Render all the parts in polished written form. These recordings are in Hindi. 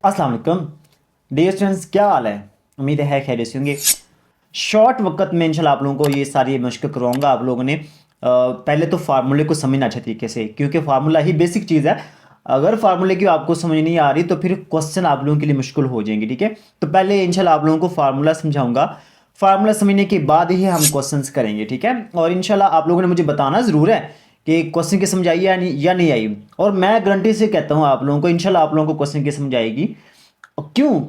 अस्सलाम वालेकुम डियर स्टूडेंट्स, क्या हाल है। उम्मीद है खैरियत से होंगे। शॉर्ट वक्त में इंशाल्लाह आप लोगों को ये सारी मशक करवाऊंगा। आप लोगों ने पहले तो फार्मूले को समझना अच्छे तरीके से, क्योंकि फार्मूला ही बेसिक चीज़ है। अगर फार्मूले की आपको समझ नहीं आ रही तो फिर क्वेश्चन आप लोगों के लिए मुश्किल हो जाएंगे। ठीक है, तो पहले इंशाल्लाह आप लोगों को फार्मूला समझाऊंगा। फार्मूला समझने के बाद ही हम क्वेश्चंस करेंगे। ठीक है, और इंशाल्लाह आप लोगों ने मुझे बताना ज़रूर है कि क्वेश्चन की समझ आई या नहीं आई। और मैं गारंटी से कहता हूँ आप लोगों को, इंशाल्लाह आप लोगों को क्वेश्चन की समझ आएगी। और क्यों?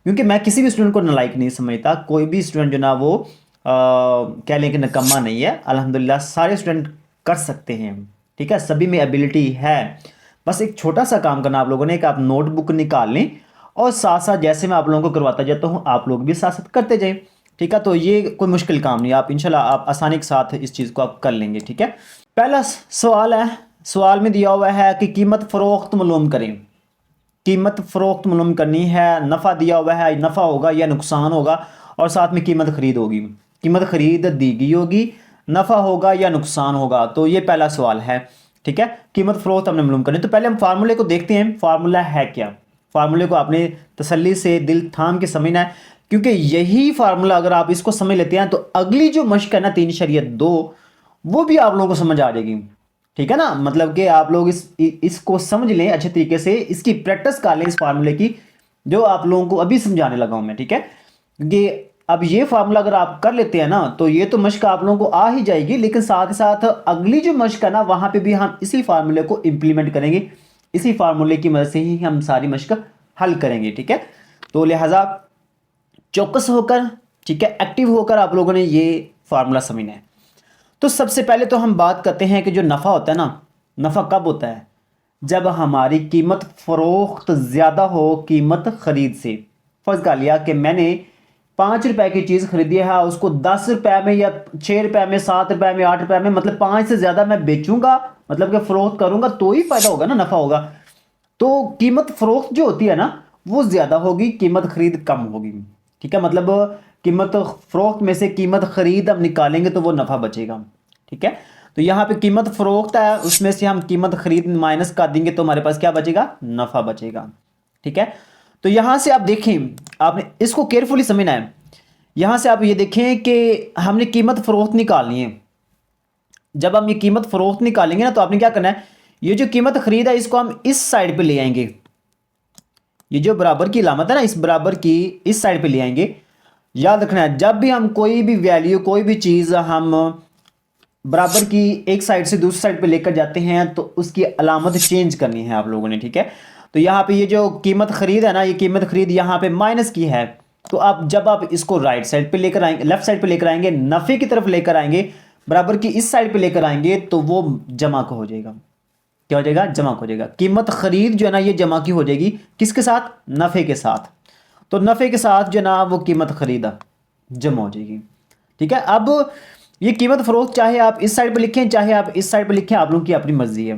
क्योंकि मैं किसी भी स्टूडेंट को नालायक नहीं समझता। कोई भी स्टूडेंट जो ना वो कह लें कि नकम्मा नहीं है। अल्हम्दुलिल्लाह सारे स्टूडेंट कर सकते हैं। ठीक है, सभी में एबिलिटी है। बस एक छोटा सा काम करना आप लोगों ने कि आप नोटबुक निकाल लें और साथ साथ जैसे मैं आप लोगों को करवाता जाता हूँ आप लोग भी साथ साथ करते जाएं। ठीक है, तो ये कोई मुश्किल काम नहीं है। आप इंशाल्लाह आप आसानी के साथ इस चीज़ को आप कर लेंगे। ठीक है, पहला सवाल है। सवाल में दिया हुआ है कि कीमत फरोख्त मालूम करें। कीमत फरोख्त मालूम करनी है। नफ़ा दिया हुआ है, नफ़ा होगा या नुकसान होगा, और साथ में कीमत खरीद होगी। कीमत खरीद दी गई होगी, नफ़ा होगा या नुकसान होगा। तो ये पहला सवाल है। ठीक है, कीमत फरोख्त हमने मालूम करनी। तो पहले हम फार्मूले को देखते हैं। फार्मूला है क्या? फार्मूले को आपने तसल्ली से दिल थाम के समझना है, क्योंकि यही फार्मूला अगर आप इसको समझ लेते हैं तो अगली जो मश्क है ना 3 शरीयत 2, वो भी आप लोगों को समझ आ जाएगी। ठीक है ना, मतलब कि आप लोग इसको समझ लें अच्छे तरीके से, इसकी प्रैक्टिस कर लें इस फार्मूले की, जो आप लोगों को अभी समझाने लगा हूं मैं। ठीक है, क्योंकि अब ये फार्मूला अगर आप कर लेते हैं ना तो ये तो मश्क आप लोगों को आ ही जाएगी, लेकिन साथ ही साथ अगली जो मश्क है ना वहां पे भी हम इसी फार्मूले को इंप्लीमेंट करेंगे। इसी फार्मूले की मदद से ही हम सारी मश्क हल करेंगे। ठीक है, तो लिहाजा चौकस होकर, ठीक है, एक्टिव होकर आप लोगों ने ये फार्मूला समझना है। तो सबसे पहले तो हम बात करते हैं कि जो नफ़ा होता है ना, नफ़ा कब होता है? जब हमारी कीमत फरोख्त ज़्यादा हो कीमत ख़रीद से। फर्ज कर लिया कि मैंने 5 रुपए की चीज़ खरीदी है, उसको 10 रुपए में या 6 रुपए में, 7 रुपए में, 8 रुपए में, मतलब 5 से ज़्यादा मैं बेचूंगा, मतलब कि फ़रोख्त करूंगा तो ही फ़ायदा होगा ना, नफ़ा होगा। तो कीमत फरोख्त जो होती है ना वो ज़्यादा होगी, कीमत खरीद कम होगी। ठीक है, मतलब कीमत फरोख्त में से कीमत खरीद हम निकालेंगे तो वो नफ़ा बचेगा। ठीक है, तो यहाँ पे कीमत फरोख्त है, उसमें से हम कीमत खरीद माइनस कर देंगे तो हमारे पास क्या बचेगा? नफ़ा बचेगा। ठीक है, तो यहाँ से आप देखें, आपने इसको केयरफुली समझना है। यहाँ से आप ये देखें कि हमने कीमत फरोख्त निकालनी है। जब हम ये कीमत फरोख्त निकालेंगे ना तो आपने क्या करना है, ये जो कीमत खरीद है इसको हम इस साइड पे ले आएंगे। ये जो बराबर की अलामत है ना, इस बराबर की इस साइड पे ले आएंगे। याद रखना है, जब भी हम कोई भी वैल्यू, कोई भी चीज़ हम बराबर की एक साइड से दूसरी साइड पे लेकर जाते हैं तो उसकी अलामत चेंज करनी है आप लोगों ने। ठीक है, तो यहाँ पे ये जो कीमत खरीद है ना, ये कीमत खरीद यहाँ पे माइनस की है। तो आप जब आप इसको राइट साइड पे लेकर आएंगे, लेफ्ट साइड पे लेकर आएंगे, नफ़े की तरफ लेकर आएंगे, बराबर की इस साइड पे लेकर आएंगे तो वो जमा का हो जाएगा। क्या हो जाएगा? जमा हो जाएगा। कीमत खरीद जो है ना ये जमा की हो जाएगी, किसके साथ? नफ़े के साथ। तो नफ़े के साथ जो ना वो कीमत खरीदा जमा हो जाएगी। ठीक है, अब ये कीमत फरोख्त चाहे आप इस साइड पे लिखें चाहे आप इस साइड पे लिखें, आप लोगों की अपनी मर्जी है।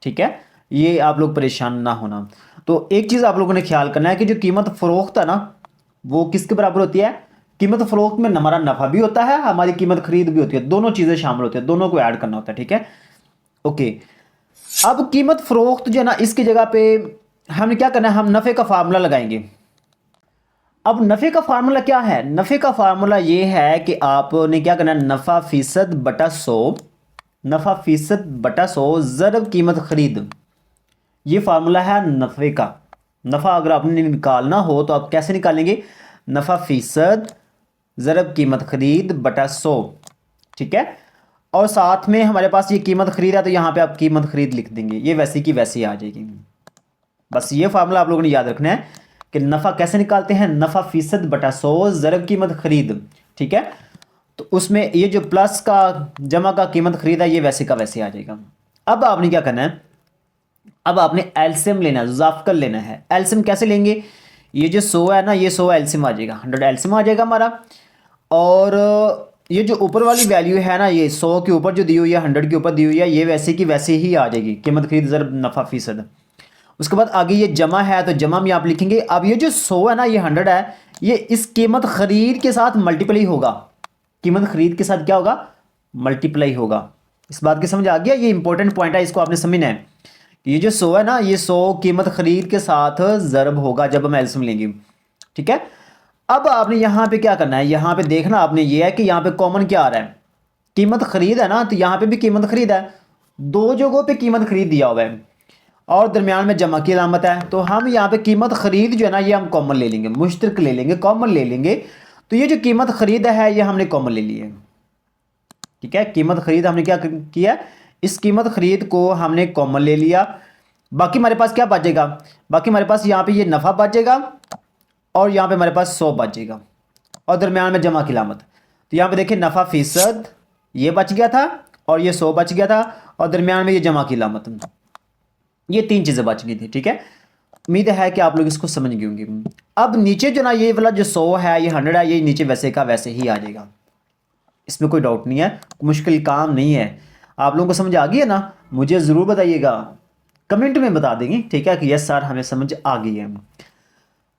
ठीक है, ये आप लोग परेशान ना होना। तो एक चीज़ आप लोगों ने ख्याल करना है कि जो कीमत फरोख्त है ना वो किसके बराबर होती है? कीमत फरोख्त में हमारा नफ़ा भी होता है, हमारी कीमत खरीद भी होती है, दोनों चीज़ें शामिल होती है, दोनों को ऐड करना होता है। ठीक है, ओके। अब कीमत फरोख्त जो है ना इसकी जगह पे हमने क्या करना है, हम नफ़े का फार्मूला लगाएंगे। अब नफ़े का फार्मूला क्या है? नफ़े का फार्मूला ये है कि आपने क्या करना है, नफ़ा फीसद बटा 100, नफ़ा फीसद बटा 100 ज़रब कीमत खरीद। ये फार्मूला है नफ़े का। नफ़ा अगर आपने निकालना हो तो आप कैसे निकालेंगे? नफ़ा फीसद ज़रब कीमत खरीद बटा 100। ठीक है, और साथ में हमारे पास ये कीमत खरीद है तो यहाँ पे आप कीमत खरीद लिख देंगे, ये वैसी की वैसी आ जाएगी। बस ये फार्मूला आप लोगों ने याद रखना है कि नफ़ा कैसे निकालते हैं, नफ़ा फीसद बटा 100 ज़रब कीमत खरीद। ठीक है, तो उसमें ये जो प्लस का जमा का कीमत खरीद है ये वैसे का वैसे आ जाएगा। अब आपने क्या करना है, अब आपने एलसीएम लेना है, ज़ाफ़कर लेना है। एलसीएम कैसे लेंगे? ये जो 100 है ना, ये 100 एलसीएम आ जाएगा, 100 एलसीएम आ जाएगा हमारा। और ये जो ऊपर वाली वैल्यू है ना, ये 100 के ऊपर जो दी हुई है, 100 के ऊपर दी हुई है, ये वैसे की वैसे ही आ जाएगी, कीमत खरीद ज़रब नफ़ा फीसद। उसके बाद आगे ये जमा है तो जमा में आप लिखेंगे। अब ये जो 100 है ना, ये 100 है, ये इस कीमत खरीद के साथ मल्टीप्लाई होगा। कीमत खरीद के साथ क्या होगा? मल्टीप्लाई होगा। इस बात की समझ आ गया? ये इंपॉर्टेंट पॉइंट है, इसको आपने समझना है ये जो 100 है ना, ये 100 कीमत खरीद के साथ ज़रब होगा जब हम एलसीएम लेंगे, ठीक है। अब आपने यहाँ पे क्या करना है, यहाँ पे देखना आपने ये है कि यहाँ पे कॉमन क्या आ रहा है, कीमत खरीद है ना, तो यहाँ पे भी कीमत खरीद है, दो जगहों पे कीमत खरीद दिया हुआ है और दरमियान में जमा की अलामत है। तो हम यहाँ पे कीमत खरीद जो है ना, ये हम कॉमन ले लेंगे, मुश्तरक ले लेंगे, कॉमन ले लेंगे। तो ये जो कीमत खरीद है ये हमने कॉमन ले ली है, ठीक है। कीमत खरीद हमने क्या किया, इस कीमत खरीद को हमने कॉमन ले लिया। बाकी हमारे पास क्या बचेगा, बाकी हमारे पास यहाँ पे ये नफ़ा बचेगा और यहाँ पे हमारे पास 100 बचेगा और दरमियान में जमा की अलामत। तो यहाँ पे देखिए नफ़ा फीसद ये बच गया था और ये 100 बच गया था और दरमियान में ये जमा की अलामत, ये तीन चीज़ें बच गई थी, ठीक है। उम्मीद है कि आप लोग इसको समझ गए होंगे। अब नीचे जो ना ये वाला जो 100 है, ये 100 है, ये नीचे वैसे का वैसे ही आ जाएगा, इसमें कोई डाउट नहीं है, मुश्किल काम नहीं है। आप लोगों को समझ आ गई है ना, मुझे ज़रूर बताइएगा, कमेंट में बता देंगे, ठीक है, कि यस सर हमें समझ आ गई है।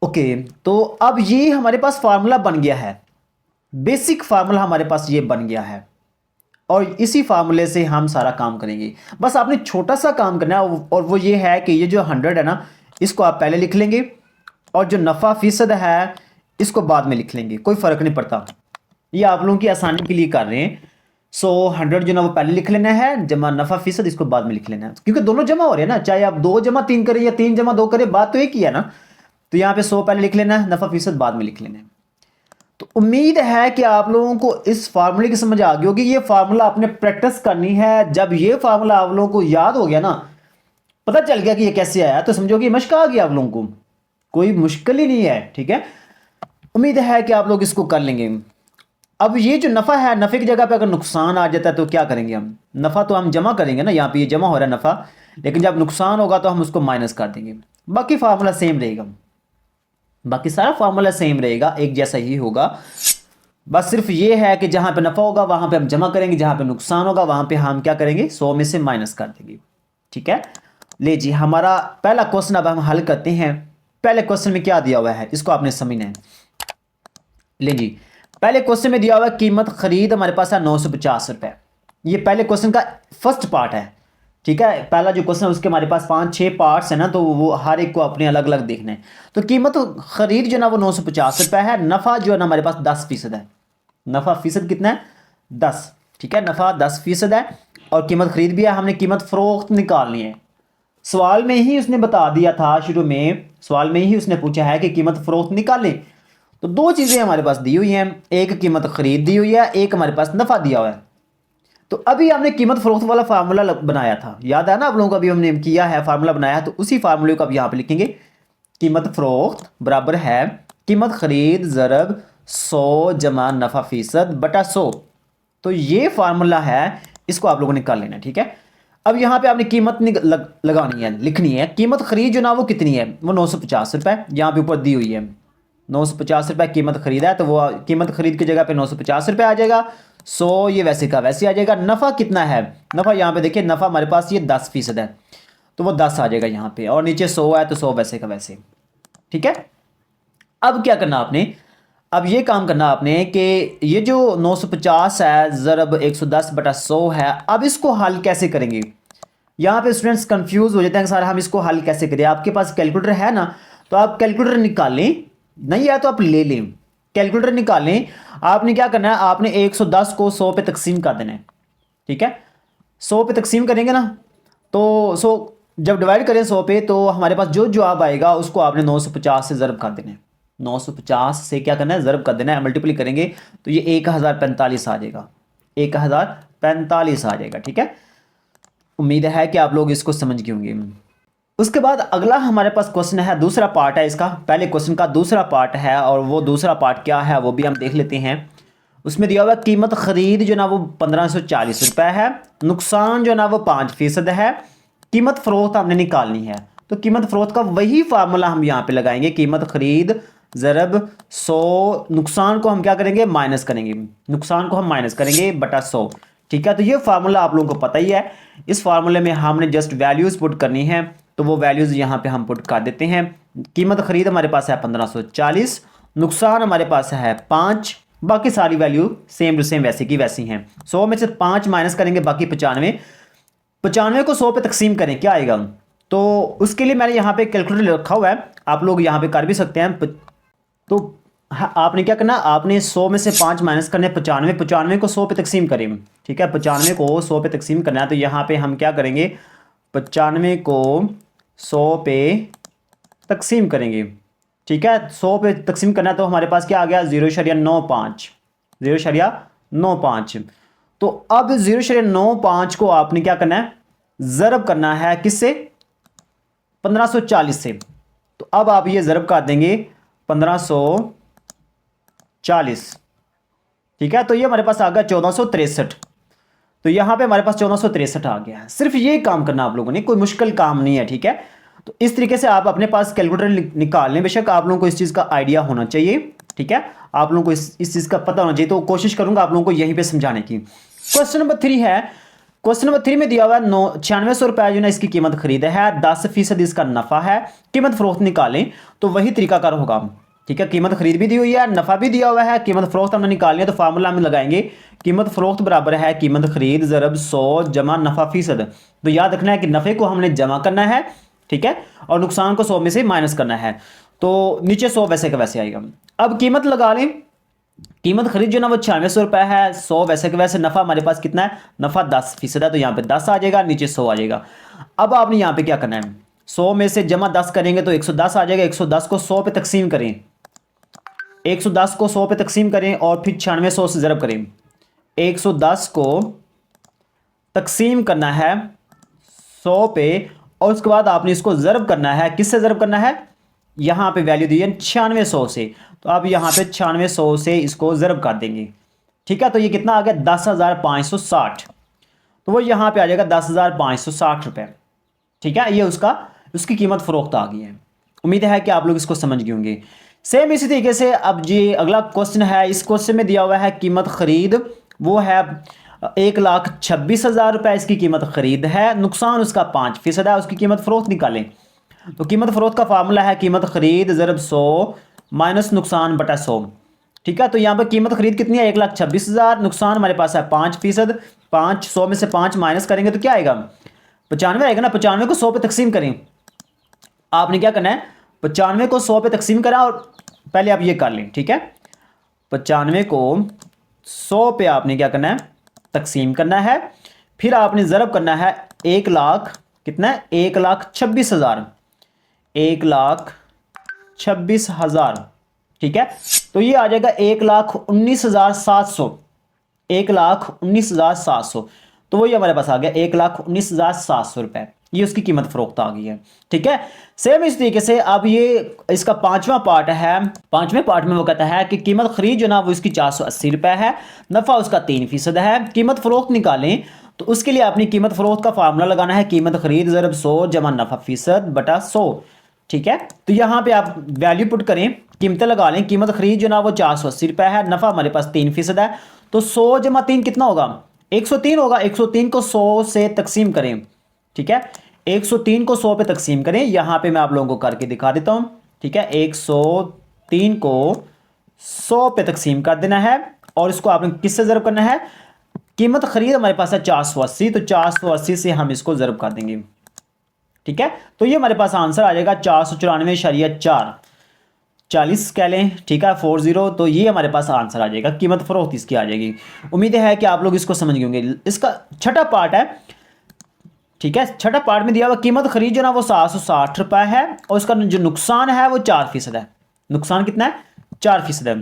ओके, तो अब ये हमारे पास फार्मूला बन गया है, बेसिक फार्मूला हमारे पास ये बन गया है और इसी फार्मूले से हम सारा काम करेंगे। बस आपने छोटा सा काम करना है और वो ये है कि ये जो 100 है ना, इसको आप पहले लिख लेंगे और जो नफ़ा फीसद है इसको बाद में लिख लेंगे, कोई फ़र्क नहीं पड़ता, ये आप लोगों की आसानी के लिए कर रहे हैं। 100 जो ना वो पहले लिख लेना है, जमा नफ़ा फीसद इसको बाद में लिख लेना है, क्योंकि दोनों जमा हो रहे हैं ना, चाहे आप 2 जमा 3 करें या 3 जमा 2 करें, बात तो एक ही है ना। तो यहाँ पे 100 पहले लिख लेना है, नफ़ा फीसद बाद में लिख लेना है। तो उम्मीद है कि आप लोगों को इस फार्मूले की समझ आ गई होगी। ये फार्मूला आपने प्रैक्टिस करनी है, जब ये फार्मूला आप लोगों को याद हो गया ना, पता चल गया कि ये कैसे आया, तो समझो कि मश्क आ गया आप लोगों को, कोई मुश्किल ही नहीं है, ठीक है। उम्मीद है कि आप लोग इसको कर लेंगे। अब ये जो नफ़ा है, नफ़े की जगह पे अगर नुकसान आ जाता है तो क्या करेंगे हम, नफ़ा तो हम जमा करेंगे ना, यहाँ पे ये जमा हो रहा है नफ़ा, लेकिन जब नुकसान होगा तो हम उसको माइनस कर देंगे। बाकी फार्मूला सेम रहेगा, बाकी सारा फार्मूला सेम रहेगा, एक जैसा ही होगा। बस सिर्फ ये है कि जहाँ पे नफ़ा होगा वहाँ पे हम जमा करेंगे, जहाँ पे नुकसान होगा वहाँ पे हम क्या करेंगे, 100 में से माइनस कर देंगे, ठीक है। ले जी, हमारा पहला क्वेश्चन अब हम हल करते हैं। पहले क्वेश्चन में क्या दिया हुआ है इसको आपने समझना है। ले जी, पहले क्वेश्चन में दिया हुआ है कीमत खरीद हमारे पास है 950 रुपये। ये पहले क्वेश्चन का फर्स्ट पार्ट है, ठीक है। पहला जो क्वेश्चन है उसके हमारे पास 5-6 पार्ट्स है ना, तो वो हर एक को अपने अलग अलग देखना है। तो कीमत खरीद जो ना वो 950 रुपये है, नफ़ा जो है ना हमारे पास 10% है, नफ़ा फीसद कितना है 10, ठीक है, नफ़ा 10% है और कीमत खरीद भी है। हमने कीमत फ़रोख्त निकालनी है, सवाल में ही उसने बता दिया था, शुरू में सवाल में ही उसने पूछा है कि कीमत फ़रोख्त निकालें। तो दो चीज़ें हमारे पास दी हुई हैं, एक कीमत खरीद दी हुई है, एक हमारे पास नफ़ा दिया हुआ है। तो अभी हमने कीमत फ़रोख्त वाला फार्मूला बनाया था, याद है ना आप लोगों को, अभी हमने किया है फार्मूला बनाया, तो उसी फार्मूले को अब यहाँ पे लिखेंगे। कीमत फ़रोख्त बराबर है कीमत खरीद ज़रब 100 जमा नफ़ा फीसद बटा 100। तो ये फार्मूला है, इसको आप लोगों ने कर लेना, ठीक है। अब यहाँ पे आपने कीमत लगानी है, लिखनी है। कीमत खरीद जो ना वो कितनी है, वो 950 रुपये यहाँ पे ऊपर दी हुई है, 950 रुपये कीमत खरीदा है, तो वो कीमत खरीद की जगह पे 950 रुपये आ जाएगा। 100 ये वैसे का वैसे आ जाएगा। नफ़ा कितना है, नफ़ा यहाँ पे देखिए, नफ़ा हमारे पास ये 10% है, तो वो 10 आ जाएगा यहाँ पे, और नीचे 100 है तो 100 वैसे का वैसे, ठीक है। अब क्या करना आपने, अब ये काम करना आपने कि ये जो 950 है ज़रब 110 बटा 100 है, अब इसको हल कैसे करेंगे। यहाँ पे स्टूडेंट्स कंफ्यूज हो जाते हैं कि सर हम इसको हल कैसे करें। आपके पास कैलकुलेटर है ना, तो आप कैलकुलेटर निकालें, नहीं है तो आप ले लें, कैलकुलेटर निकालें। आपने क्या करना है, आपने 110 को 100 पे तकसीम कर देना है, ठीक है। 100 पे तकसीम करेंगे ना, तो 100 जब डिवाइड करें 100 पे, तो हमारे पास जो जवाब आएगा उसको आपने 950 से ज़रब कर देना है। 950 से क्या करना है, ज़रब कर देना है, मल्टीप्लाई करेंगे तो ये 1045 आ जाएगा, 1045 आ जाएगा, ठीक है। उम्मीद है कि आप लोग इसको समझ गए होंगे। उसके बाद अगला हमारे पास क्वेश्चन है, दूसरा पार्ट है इसका, पहले क्वेश्चन का दूसरा पार्ट है, और वो दूसरा पार्ट क्या है वो भी हम देख लेते हैं। उसमें दिया हुआ कीमत खरीद जो ना वो 1540 रुपये है, नुकसान जो ना वो 5% है, कीमत फ़रोख्त हमने निकालनी है। तो कीमत फ़रोख्त का वही फार्मूला हम यहाँ पे लगाएंगे, कीमत खरीद ज़रब 100, नुकसान को हम क्या करेंगे, माइनस करेंगे, नुकसान को हम माइनस करेंगे बटा 100, ठीक है। तो ये फार्मूला आप लोगों को पता ही है। इस फार्मूले में हमने जस्ट वैल्यूज़ पुट करनी है, तो वो वैल्यूज़ यहाँ पे हम पुट कर देते हैं। कीमत खरीद हमारे पास है 1540, नुकसान हमारे पास है 5, बाकी सारी वैल्यू सेम टू सेम वैसे की वैसी हैं। 100 में से 5 माइनस करेंगे, बाकी 95 को 100 पे तकसीम करें, क्या आएगा तो उसके लिए मैंने यहाँ पे कैलकुलेटर रखा हुआ है, आप लोग यहाँ पे कर भी सकते हैं। तो हाँ, आपने क्या करना, आपने 100 में से 5 माइनस करने 95, 95 को 100 पे तकसीम करें, ठीक है, 95 को 100 पे तकसीम करना है। तो यहाँ पे हम क्या करेंगे, 95 को 100 पे तकसीम करेंगे, ठीक है, 100 पे तकसीम करना है। तो हमारे पास क्या आ गया, 0.95, 0.95। तो अब 0.95 को आपने क्या करना है, ज़रब करना है किससे, 1540 से। तो अब आप ये ज़रब कर देंगे 1540, ठीक है। तो ये हमारे पास आ गया 1463। तो यहां पे हमारे पास 1463 आ गया है। सिर्फ ये काम करना आप लोगों ने, कोई मुश्किल काम नहीं है, ठीक है। तो इस तरीके से आप अपने पास कैलकुलेटर निकाल लें। बेशक आप लोगों को इस चीज़ का आइडिया होना चाहिए, ठीक है, आप लोगों को इस चीज़ का पता होना चाहिए। तो कोशिश करूंगा आप लोगों को यहीं पे समझाने की। क्वेश्चन नंबर 3 है, क्वेश्चन नंबर 3 में दिया हुआ है 9600 रुपए जो है इसकी कीमत खरीद है, 10% इसका नफा है, कीमत फरोख्त निकालें। तो वही तरीकाकार होगा, ठीक है, कीमत खरीद भी दी हुई है, नफा भी दिया हुआ है, कीमत फरोख्त हमने निकालनी है। तो फार्मूला हम लगाएंगे, कीमत फरोख्त बराबर है कीमत खरीद ज़रब 100 जमा नफा फीसद। तो याद रखना है कि नफे को हमने जमा करना है, ठीक है, और नुकसान को 100 में से माइनस करना है। तो नीचे 100 वैसे का वैसे आएगा। अब कीमत लगा लें, कीमत खरीद जो ना वो 9600 रुपए है, 100 वैसे के वैसे, नफा हमारे पास कितना है, नफा 10% है। तो यहाँ पे 10 आ जाएगा, नीचे 100 आ जाएगा। अब आपने यहाँ पे क्या करना है, 100 में से जमा 10 करेंगे तो 110 आ जाएगा। 110 को 100 पे तकसीम करें, 110 को 100 पे तकसीम करें और फिर 9600 से ज़रब करें। 110 को तकसीम करना है 100 पे और उसके बाद आपने इसको ज़रब करना है, किससे ज़रब करना है, यहाँ पे वैल्यू दी है 9600 से। तो अब यहाँ पे 9600 से इसको ज़रब कर देंगे, ठीक है। तो ये कितना आ गया, 10,560। तो वो यहाँ पे आ जाएगा 10,560 रुपये, ठीक है। ये उसकी कीमत फरोख्त आ गई है। उम्मीद है कि आप लोग इसको समझ गए होंगे। सेम इसी तरीके से अब जी अगला क्वेश्चन है, इस क्वेश्चन में दिया हुआ है कीमत खरीद वो है 1,26,000 रुपये इसकी कीमत खरीद है, नुकसान उसका 5% है, उसकी कीमत फरोख्त निकालें। तो कीमत फरोख्त का फार्मूला है कीमत खरीद ज़रब 100 माइनस नुकसान बटा 100, ठीक है। तो यहाँ पर कीमत खरीद कितनी है, 1,26,000, नुकसान हमारे पास है 5%, 100 में से 5 माइनस करेंगे तो क्या आएगा, 95 आएगा ना। 95 को 100 पे तकसीम करें, आपने क्या करना है, 95 को 100 पे तकसीम करा और पहले आप ये कर लें, ठीक है। 95 को 100 पे आपने क्या करना है, तकसीम करना है, फिर आपने ज़रब करना है 1 लाख, कितना है, 1,26,000, 1,26,000, ठीक है। तो ये आ जाएगा 1,19,700, 1,19,700। तो वही हमारे पास आ गया 1,19,700 रुपए, ये उसकी कीमत फरोख्त आ गई है, ठीक है। सेम इस तरीके से अब ये इसका 5वां पार्ट है। 5वें पार्ट में वो कहता है कि कीमत खरीद जो ना वो इसकी 480 रुपए है, नफा उसका 3% है, कीमत फरोख्त निकालें। तो उसके लिए अपनी कीमत फरोख्त का फार्मूला लगाना है, कीमत खरीद ज़रब 100 जमा नफा फीसद बटा 100, ठीक है। तो यहाँ पे आप वैल्यू पुट करें, कीमतें लगा लें। कीमत खरीद जो ना वो 480 रुपए है, नफा हमारे पास 3% है। तो 100 जमा 3 कितना होगा, 103 होगा। 103 को 100 से तकसीम करें, ठीक है, 103 को 100 पे तकसीम करें। यहां पे मैं आप लोगों को करके दिखा देता हूं, ठीक है। 103 को 100 पे तकसीम कर देना है और इसको आपने किससे ज़रब करना है, कीमत खरीद हमारे पास है 480, तो 480 से हम इसको ज़रब कर देंगे, ठीक है। तो ये हमारे पास आंसर आ जाएगा 494.4, 40 कह लें, ठीक है, 40। तो ये हमारे पास आंसर आ जाएगा, कीमत फरोख्त इसकी आ जाएगी। उम्मीद है कि आप लोग इसको समझ गए होंगे। इसका छठा पार्ट है, ठीक है। छठा पार्ट में दिया हुआ कीमत खरीद जो ना वो 760 रुपए है और उसका जो नुकसान है वो 4% है। नुकसान कितना है, 4% है।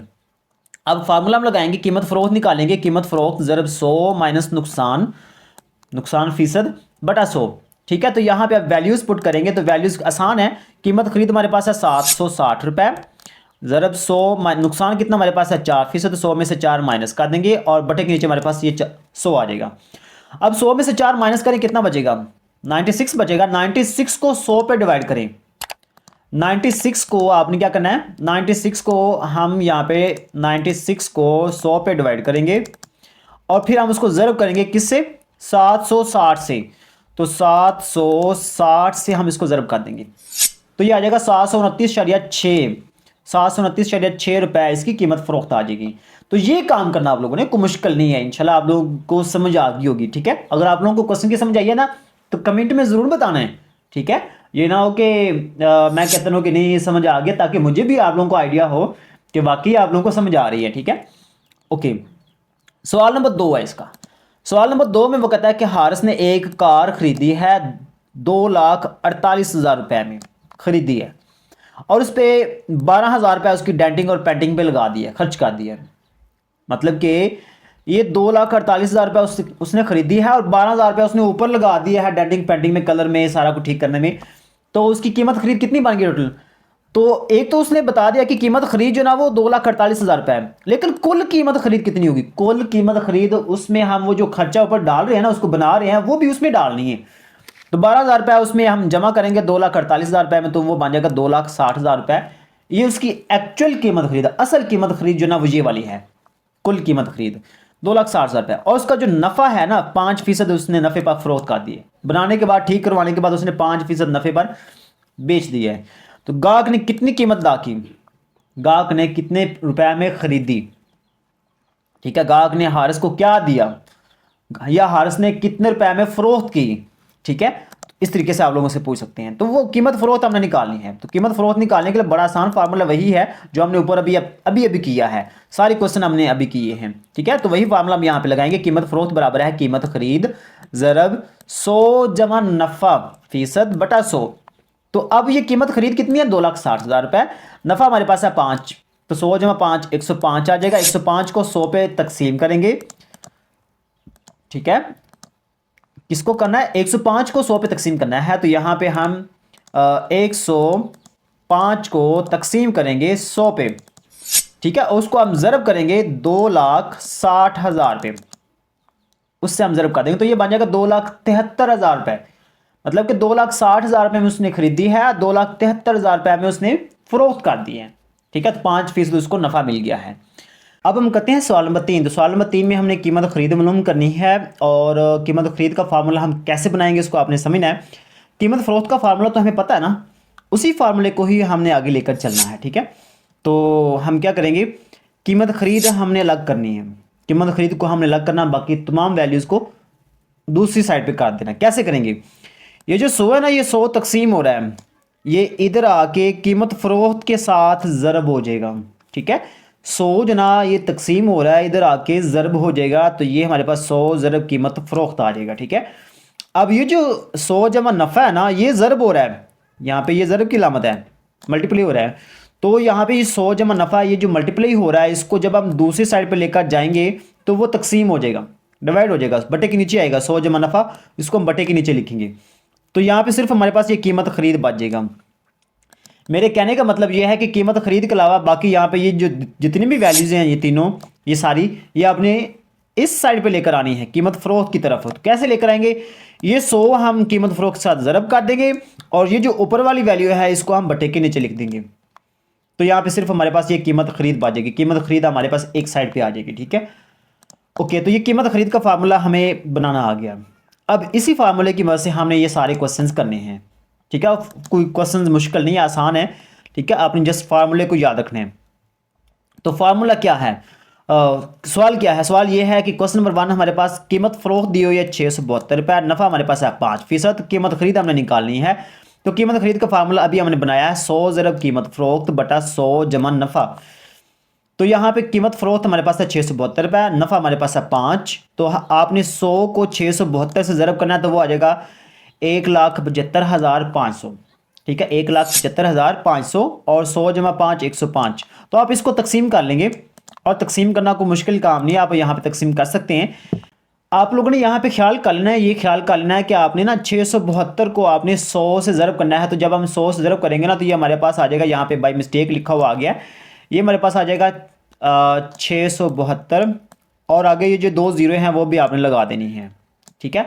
अब फार्मूला हम लगाएंगे, कीमत फरोख्त निकालेंगे, कीमत फरोख्त ज़रब 100 माइनस नुकसान, नुकसान फीसद बटा 100, ठीक है। तो यहाँ पे आप वैल्यूज़ पुट करेंगे तो वैल्यूज़ आसान है। कीमत खरीद हमारे पास है 760 रुपए, ज़रब 100 नुकसान कितना हमारे पास है 4%, 100 में से 4 माइनस कर देंगे और बटे के नीचे हमारे पास ये 100 आ जाएगा। अब 100 में से 4 माइनस करें, कितना बचेगा, 96 बचेगा। 96 को 100 पे डिवाइड करें, 96 को आपने क्या करना है, 96 को हम यहाँ पे 96 को 100 पे डिवाइड करेंगे और फिर हम उसको ज़रब करेंगे किससे, 760 से। तो 760 से हम इसको ज़रब कर देंगे तो ये आ जाएगा 729.6, 729.6 रुपए इसकी कीमत फरोख्त आ जाएगी। तो ये काम करना आप लोगों ने, कोई मुश्किल नहीं है, इंशाल्लाह आप लोगों को समझ आ गई होगी, ठीक है। अगर आप लोगों को क्वेश्चन की समझ आई है ना तो कमेंट में ज़रूर बताना है, ठीक है, ये ना हो कि मैं कहता हूँ कि नहीं ये समझ आ गया, ताकि मुझे भी आप लोगों को आइडिया हो कि वाकई आप लोगों को समझ आ रही है। ठीक है, ओके। सवाल नंबर 2 है इसका। सवाल नंबर 2 में वो कहता है कि हारिस ने एक कार खरीदी है 2,48,000 रुपए में खरीदी है, और उस पर 12,000 रुपये उसकी डेंटिंग और पेंटिंग पे लगा दिया, खर्च कर दिया। मतलब कि ये 2,48,000 रुपये उसने खरीदी है और 12,000 रुपये उसने ऊपर लगा दिया है डेंटिंग पेंटिंग में, कलर में, सारा कुछ ठीक करने में। तो उसकी कीमत खरीद कितनी बन गई टोटल? तो एक तो उसने बता दिया कि कीमत खरीद जो ना वो 2,48,000 रुपये है, लेकिन कुल कीमत खरीद कितनी होगी? कुल कीमत खरीद उसमें हम वो जो खर्चा ऊपर डाल रहे हैं ना, उसको बना रहे हैं, वो भी उसमें डालनी है। तो 12,000 रुपये उसमें हम जमा करेंगे 2,48,000 रुपये में, तो वो बन जाएगा 2,60,000 रुपये। ये उसकी एक्चुअल कीमत खरीद, असल कीमत खरीद जो ना वो ये वाली है, कुल कीमत खरीद 2,60,000 रुपये। और उसका जो नफ़ा है ना 5% उसने नफ़े पर फरोख्त कर दिए, बनाने के बाद, ठीक करवाने के बाद उसने 5% नफ़े पर बेच दिया है। तो गाहक ने कितनी कीमत अदा की? गाहक ने कितने रुपए में खरीदी? ठीक है, गाहक ने हारिस को क्या दिया, या हारिस ने कितने रुपए में फरोख्त की? ठीक है, इस तरीके से आप लोगों से पूछ सकते हैं। तो वो कीमत फरोख्त हमने निकालनी है। तो कीमत फरोख्त निकालने के लिए बड़ा आसान फार्मूला वही है जो हमने ऊपर अभी किया है, सारे क्वेश्चन हमने अभी किए हैं। ठीक है, तो वही फार्मूला हम यहाँ पे लगाएंगे। कीमत फरोख्त बराबर है कीमत खरीद ज़रब 100 जमा नफ़ा फीसद बटा 100। तो अब ये कीमत खरीद कितनी है? 2,60,000 रुपये। नफ़ा हमारे पास है 5, तो 100 जमा 5 105 आ जाएगा। 105 को 100 पे तकसीम करेंगे। ठीक है, किसको करना है? 105 को 100 पे तकसीम करना है। तो यहाँ पे हम 105 को तकसीम करेंगे 100 पे। ठीक है, उसको हम ज़रब करेंगे 2,60,000 पे, उससे हम ज़रब कर देंगे, तो ये बन जाएगा 2,73,000 रुपये। मतलब कि 2,60,000 रुपये में उसने खरीदी है, 2,73,000 रुपये में उसने फरोख्त कर दी है। ठीक है, तो 5% उसको नफ़ा मिल गया है। अब हम करते हैं सवाल नंबर 3। तो सवाल नंबर 3 में हमने कीमत खरीद मालूम करनी है, और कीमत खरीद का फार्मूला हम कैसे बनाएंगे उसको आपने समझना है। कीमत फरोख्त का फार्मूला तो हमें पता है ना, उसी फार्मूले को ही हमने आगे लेकर चलना है। ठीक है, तो हम क्या करेंगे, कीमत खरीद हमने अलग करनी है, कीमत खरीद को हमने अलग करना, बाकी तमाम वैल्यूज़ को दूसरी साइड पर काट देना। कैसे करेंगे? ये जो 100 है ना, ये 100 तकसीम हो रहा है, ये इधर आके कीमत फरोख्त के साथ ज़रब हो जाएगा। ठीक है, 100 जना ये तकसीम हो रहा है, इधर आके ज़रब हो जाएगा, तो ये हमारे पास 100 ज़रब कीमत फरोख्त आ जाएगा। ठीक है, अब ये जो 100 जमा नफ़ा है ना, ये ज़रब हो रहा है, यहाँ पे ये ज़रब की लामत है, मल्टीप्लाई हो रहा है। तो यहाँ पे ये 100 जमा नफ़ा, ये जो मल्टीप्लाई हो रहा है, इसको जब हम दूसरी साइड पे लेकर जाएंगे तो वो तकसीम हो जाएगा, डिवाइड हो जाएगा, बटे के नीचे आएगा। 100 जमा नफ़ा, इसको हम बटे के नीचे लिखेंगे, तो यहाँ पे सिर्फ हमारे पास ये कीमत खरीद बच जाएगा। मेरे कहने का मतलब ये है कि कीमत खरीद के अलावा बाकी यहाँ पे ये जो जितनी भी वैल्यूज़ हैं, ये तीनों, ये सारी, ये आपने इस साइड पे लेकर आनी है कीमत फरोख्त की तरफ। तो कैसे लेकर आएंगे? ये 100 हम कीमत फरोख्त के साथ ज़रब कर देंगे, और ये जो ऊपर वाली वैल्यू है इसको हम बटे के नीचे लिख देंगे। तो यहाँ पे सिर्फ हमारे पास ये कीमत खरीद आ जाएगी, कीमत खरीद हमारे पास एक साइड पे आ जाएगी। ठीक है, ओके। तो ये कीमत खरीद का फार्मूला हमें बनाना आ गया। अब इसी फार्मूले की मदद से हमने ये सारे क्वेश्चंस करने हैं। ठीक है, कोई क्वेश्चंस मुश्किल नहीं है, आसान है। ठीक है, आपने जस्ट फार्मूले को याद रखना है। तो फार्मूला क्या है? सवाल क्या है? सवाल ये है कि क्वेश्चन नंबर 1 हमारे पास कीमत फरोख्त दी हुई है 672 रुपये, नफ़ा हमारे पास है 5%, कीमत खरीद हमने निकालनी है। तो कीमत खरीद का फार्मूला अभी हमने बनाया है 100 ज़रब कीमत फरोख्त बटा 100 जमा नफ़ा। तो यहाँ पे कीमत फरोख्त हमारे पास है 672 रुपये, नफ़ा हमारे पास है 5। तो आपने 100 को 672 से ज़रब करना है, तो वो आ जाएगा 1,75,500। ठीक है, 1,75,500, और 100 जमा 5 105। तो आप इसको तकसीम कर लेंगे, और तकसीम करना कोई मुश्किल काम नहीं है, आप यहाँ पे तकसीम कर सकते हैं। आप लोगों ने यहाँ पे ख्याल कर लेना है, ये ख्याल कर लेना है कि आपने ना 672 को आपने 100 से ज़रब करना है। तो जब हम 100 से ज़रब करेंगे ना, तो ये हमारे पास आ जाएगा, यहाँ पे बाई मिस्टेक लिखा हुआ आ गया, ये हमारे पास आ जाएगा 672, और आगे ये जो 2 ज़ीरो हैं वो भी आपने लगा देनी है। ठीक है,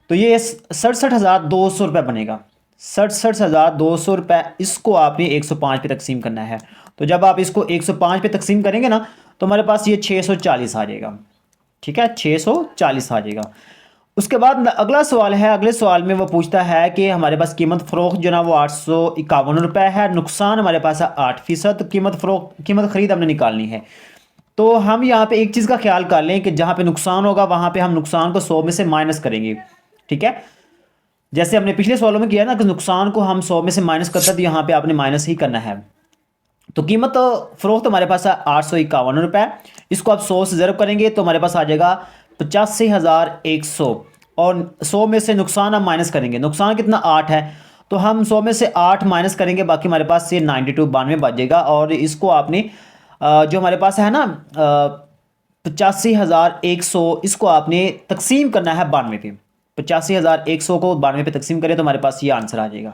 तो ये 67,200 रुपये बनेगा, 67,200 रुपये। इसको आपने 105 पे तकसीम करना है। तो जब आप इसको 105 पे तकसीम करेंगे ना, तो हमारे पास ये 640 आ जाएगा। ठीक है, 640 आ जाएगा। उसके बाद अगला सवाल है, अगले सवाल में वो पूछता है कि हमारे पास कीमत फरोख्त जो ना वो 851 रुपये है, नुकसान हमारे पास है 8%, कीमत खरीद हमने निकालनी है। तो हम यहाँ पे एक चीज़ का ख्याल कर लें कि जहाँ पे नुकसान होगा वहाँ पे हम नुकसान को 100 में से माइनस करेंगे। ठीक है, जैसे हमने पिछले सवालों में किया ना कि नुकसान को हम 100 में से माइनस करते हैं, तो यहाँ पे आपने माइनस ही करना है। तो कीमत फरोख्त हमारे पास है 851 रुपये। इसको आप 100 से ज़रब करेंगे तो हमारे पास आ जाएगा 85,100, और 100 में से नुकसान हम माइनस करेंगे। नुकसान कितना 8 है, तो हम 100 में से 8 माइनस करेंगे, बाकी हमारे पास से 92 बचेगा। और इसको आपने जो हमारे पास है ना 85,100, इसको आपने तकसीम करना है 92 पे। 85,100 को 92 पे तकसीम करें तो हमारे पास ये आंसर आ जाएगा।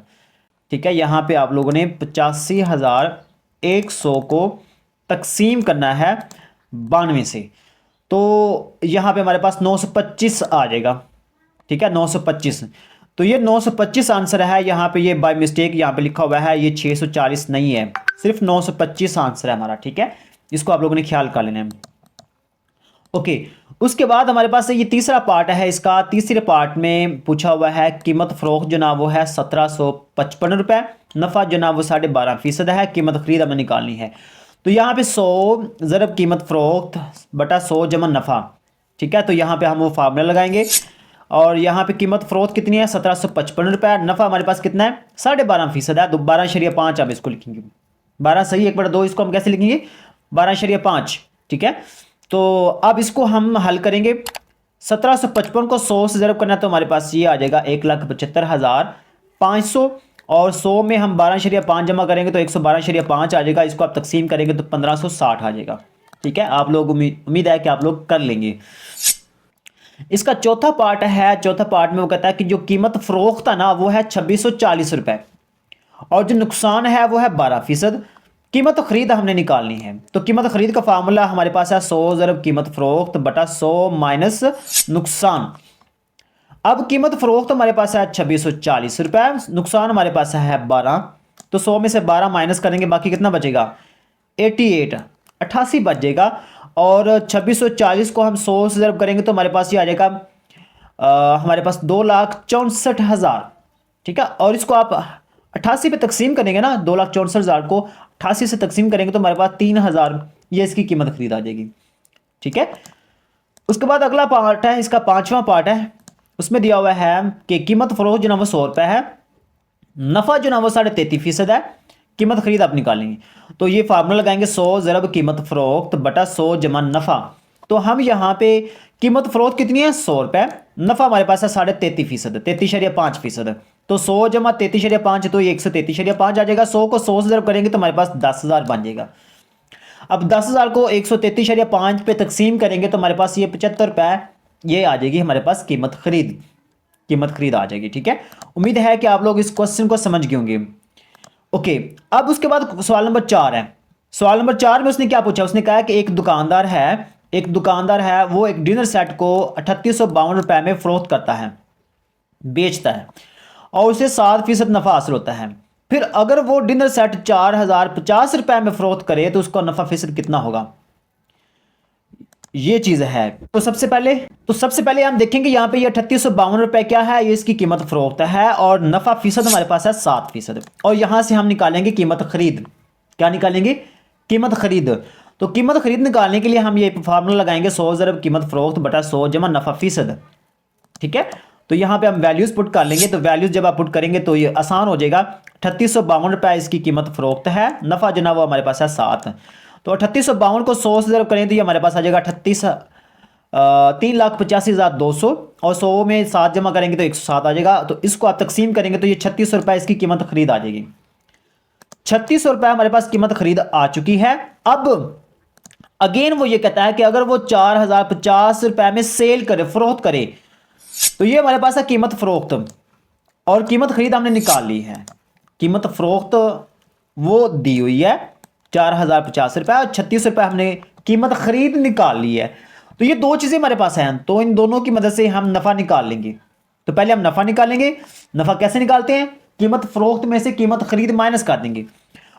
ठीक है, यहाँ पे आप लोगों ने 85,100 को तकसीम करना है 92 से, तो यहाँ पे हमारे पास 925 आ जाएगा। ठीक है, 925। तो ये 925 आंसर है। यहाँ पे ये बाय मिस्टेक यहाँ पे लिखा हुआ है, ये 640 नहीं है, सिर्फ 925 आंसर है हमारा। ठीक है, इसको आप लोगों ने ख्याल कर लेना है। ओके, उसके बाद हमारे पास ये तीसरा पार्ट है। इसका तीसरे पार्ट में पूछा हुआ है कीमत फरोख्त जो ना वो है 1755 रुपये, नफ़ा जो ना वो 12.5% है, कीमत खरीद हमें निकालनी है। तो यहाँ पे 100 ज़रब कीमत फरोख्त बटा 100 जमा नफ़ा। ठीक है, तो यहाँ पे हम वो फार्मूला लगाएंगे, और यहाँ पे कीमत फरोख्त कितनी है 1755 रुपये, नफ़ा हमारे पास कितना है 12.5% है, तो 12.5 आप इसको लिखेंगे। 12 सही 1/2, इसको हम कैसे लिखेंगे 12.5। ठीक है, तो अब इसको हम हल करेंगे। 1755 को 100 से ज़रब करना, तो हमारे पास ये आ जाएगा 1,75,500, और 100 में हम 12.5 जमा करेंगे तो 112.5 आ जाएगा। इसको आप तकसीम करेंगे तो 1560 आ जाएगा। ठीक है, आप लोग उम्मीद है कि आप लोग कर लेंगे। इसका चौथा पार्ट है। चौथा पार्ट में वो कहता है कि जो कीमत फरोख्त है ना वो है 2640 रुपये, और जो नुकसान है वो है 12%। कीमत खरीद हमने निकालनी है, तो कीमत खरीद का फार्मूला हमारे पास है 100 ज़रब कीमत फरोख्त बटा 100 माइनस नुकसान। अब कीमत फरोख्त हमारे पास है 2640 रुपये, नुकसान हमारे पास है 12, तो 100 में से 12 माइनस करेंगे, बाकी कितना बचेगा 88 बचेगा। और 2640 को हम 100 से ज़रब करेंगे तो हमारे पास ये आ जाएगा हमारे पास 2,64,000। ठीक है, और इसको आप 88 पे तकसीम करेंगे ना, 2,64,000 को 88 से तकसीम करेंगे तो हमारे पास 3,000, ये इसकी कीमत खरीद आ जाएगी। ठीक है, उसके बाद अगला पार्ट है, इसका पांचवा पार्ट है। उसमें दिया हुआ है कि कीमत फरोख्त जो ना वो 100 रुपये है, नफ़ा जो ना वो 33.5% है, कीमत खरीद आप निकालेंगे। तो ये फार्मूला लगाएंगे 100 ज़रब कीमत फरोख्त बटा 100 जमा नफ़ा। तो हम यहाँ पे कीमत फरोख्त कितनी है 100 रुपये, नफ़ा हमारे पास है 33.5%, 33.5%। तो 100 जमा 33.5 तो ये 133.5 आ जाएगा। 100 को 100 से ज़रब करेंगे तो हमारे पास 10,000 बन जाएगा। अब 10,000 को 133.5 पे तकसीम करेंगे तो हमारे पास ये 75 रुपये ये आ जाएगी हमारे पास कीमत खरीद आ जाएगी। ठीक है, उम्मीद है कि आप लोग इस क्वेश्चन को समझ गए होंगे। ओके, अब उसके बाद सवाल नंबर 4 है। सवाल नंबर 4 में उसने क्या पूछा, उसने कहा कि एक दुकानदार है वो एक डिनर सेट को 3852 रुपये में फरोख्त करता है, बेचता है, और उसे 7% नफ़ा हासिल होता है। फिर अगर वो डिनर सेट 4,050 रुपये में फरोख्त करे तो उसका नफ़ा फीसद कितना होगा, ये चीज़ है। तो सबसे पहले हम देखेंगे यहाँ पे ये 3852 रुपये क्या है, ये इसकी कीमत फरोख्त है, और नफ़ा फीसद हमारे पास है 7%। और यहाँ से हम निकालेंगे कीमत खरीद। क्या निकालेंगे, कीमत खरीद। तो कीमत खरीद निकालने के लिए हम ये फार्मूला लगाएंगे 100 ज़रब कीमत फरोख्त बटा 100 जमा नफ़ा फीसद। ठीक है, तो यहाँ पे हम वैल्यूज़ पुट कर लेंगे। तो वैल्यूज़ जब आप पुट करेंगे तो ये आसान हो जाएगा। 3852 रुपये इसकी कीमत फरोख्त है, नफ़ा जो ना वो हमारे पास है 7। तो 3852 को 100 से ज़रब करें तो ये हमारे पास आ जाएगा 3,85,200, और 100 में 7 जमा करेंगे तो 107 आ जाएगा। तो इसको आप तकसीम करेंगे तो ये 3600 रुपये इसकी कीमत खरीद आ जाएगी। 3600 रुपये हमारे पास कीमत खरीद आ चुकी है। अब अगेन वो ये कहता है कि अगर वो 4,050 रुपये में सेल करे, फरोख्त करे, तो ये हमारे पास है कीमत फरोख्त, और कीमत खरीद हमने निकाल ली है। कीमत फरोख्त वो दी हुई है 4,050 रुपये, और 36 रुपये हमने कीमत खरीद निकाल ली है। तो ये दो चीज़ें हमारे पास हैं, तो इन दोनों की मदद से हम नफ़ा निकाल लेंगे। तो पहले हम नफ़ा निकालेंगे। नफ़ा कैसे निकालते हैं, कीमत फरोख्त में से कीमत खरीद माइनस कर देंगे।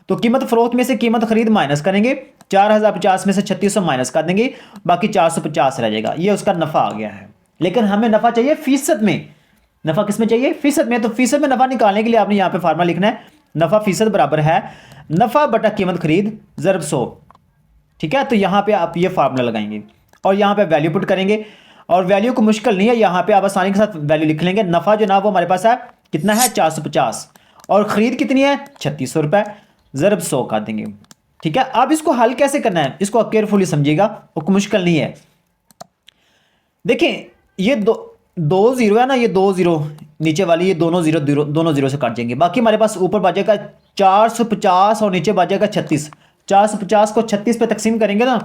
तो कीमत फरोख्त में से कीमत खरीद माइनस करेंगे, 4,050 में से 3600 माइनस कर देंगे, बाकी 450 रह जाएगा। ये उसका नफ़ा आ गया है। लेकिन हमें नफ़ा चाहिए फीसद में। नफ़ा किस में चाहिए, फीसद में। तो फीसद में नफ़ा निकालने के लिए आपने यहाँ पे फार्मूला लिखना है, नफ़ा फीसद बराबर है नफ़ा बटा कीमत खरीद ज़रब 100। ठीक है, तो यहाँ पे आप ये फार्मूला लगाएंगे और यहाँ पे वैल्यू पुट करेंगे, और वैल्यू को मुश्किल नहीं है, यहाँ पे आप आसानी के साथ वैल्यू लिख लेंगे। नफ़ा जो ना वो हमारे पास है कितना है 450 और ख़रीद कितनी है 3600 रुपये, ज़रब 100 कर देंगे। ठीक है, अब इसको हल कैसे करना है इसको आप केयरफुली समझिएगा, वो मुश्किल नहीं है। देखिए ये दो जीरो है ना, ये 2 जीरो नीचे वाली, ये दोनों जीरो से काट जाएंगे। बाकी हमारे पास ऊपर बचेगा 450 और नीचे बचेगा 36। 450 को 36 पे तकसीम करेंगे ना,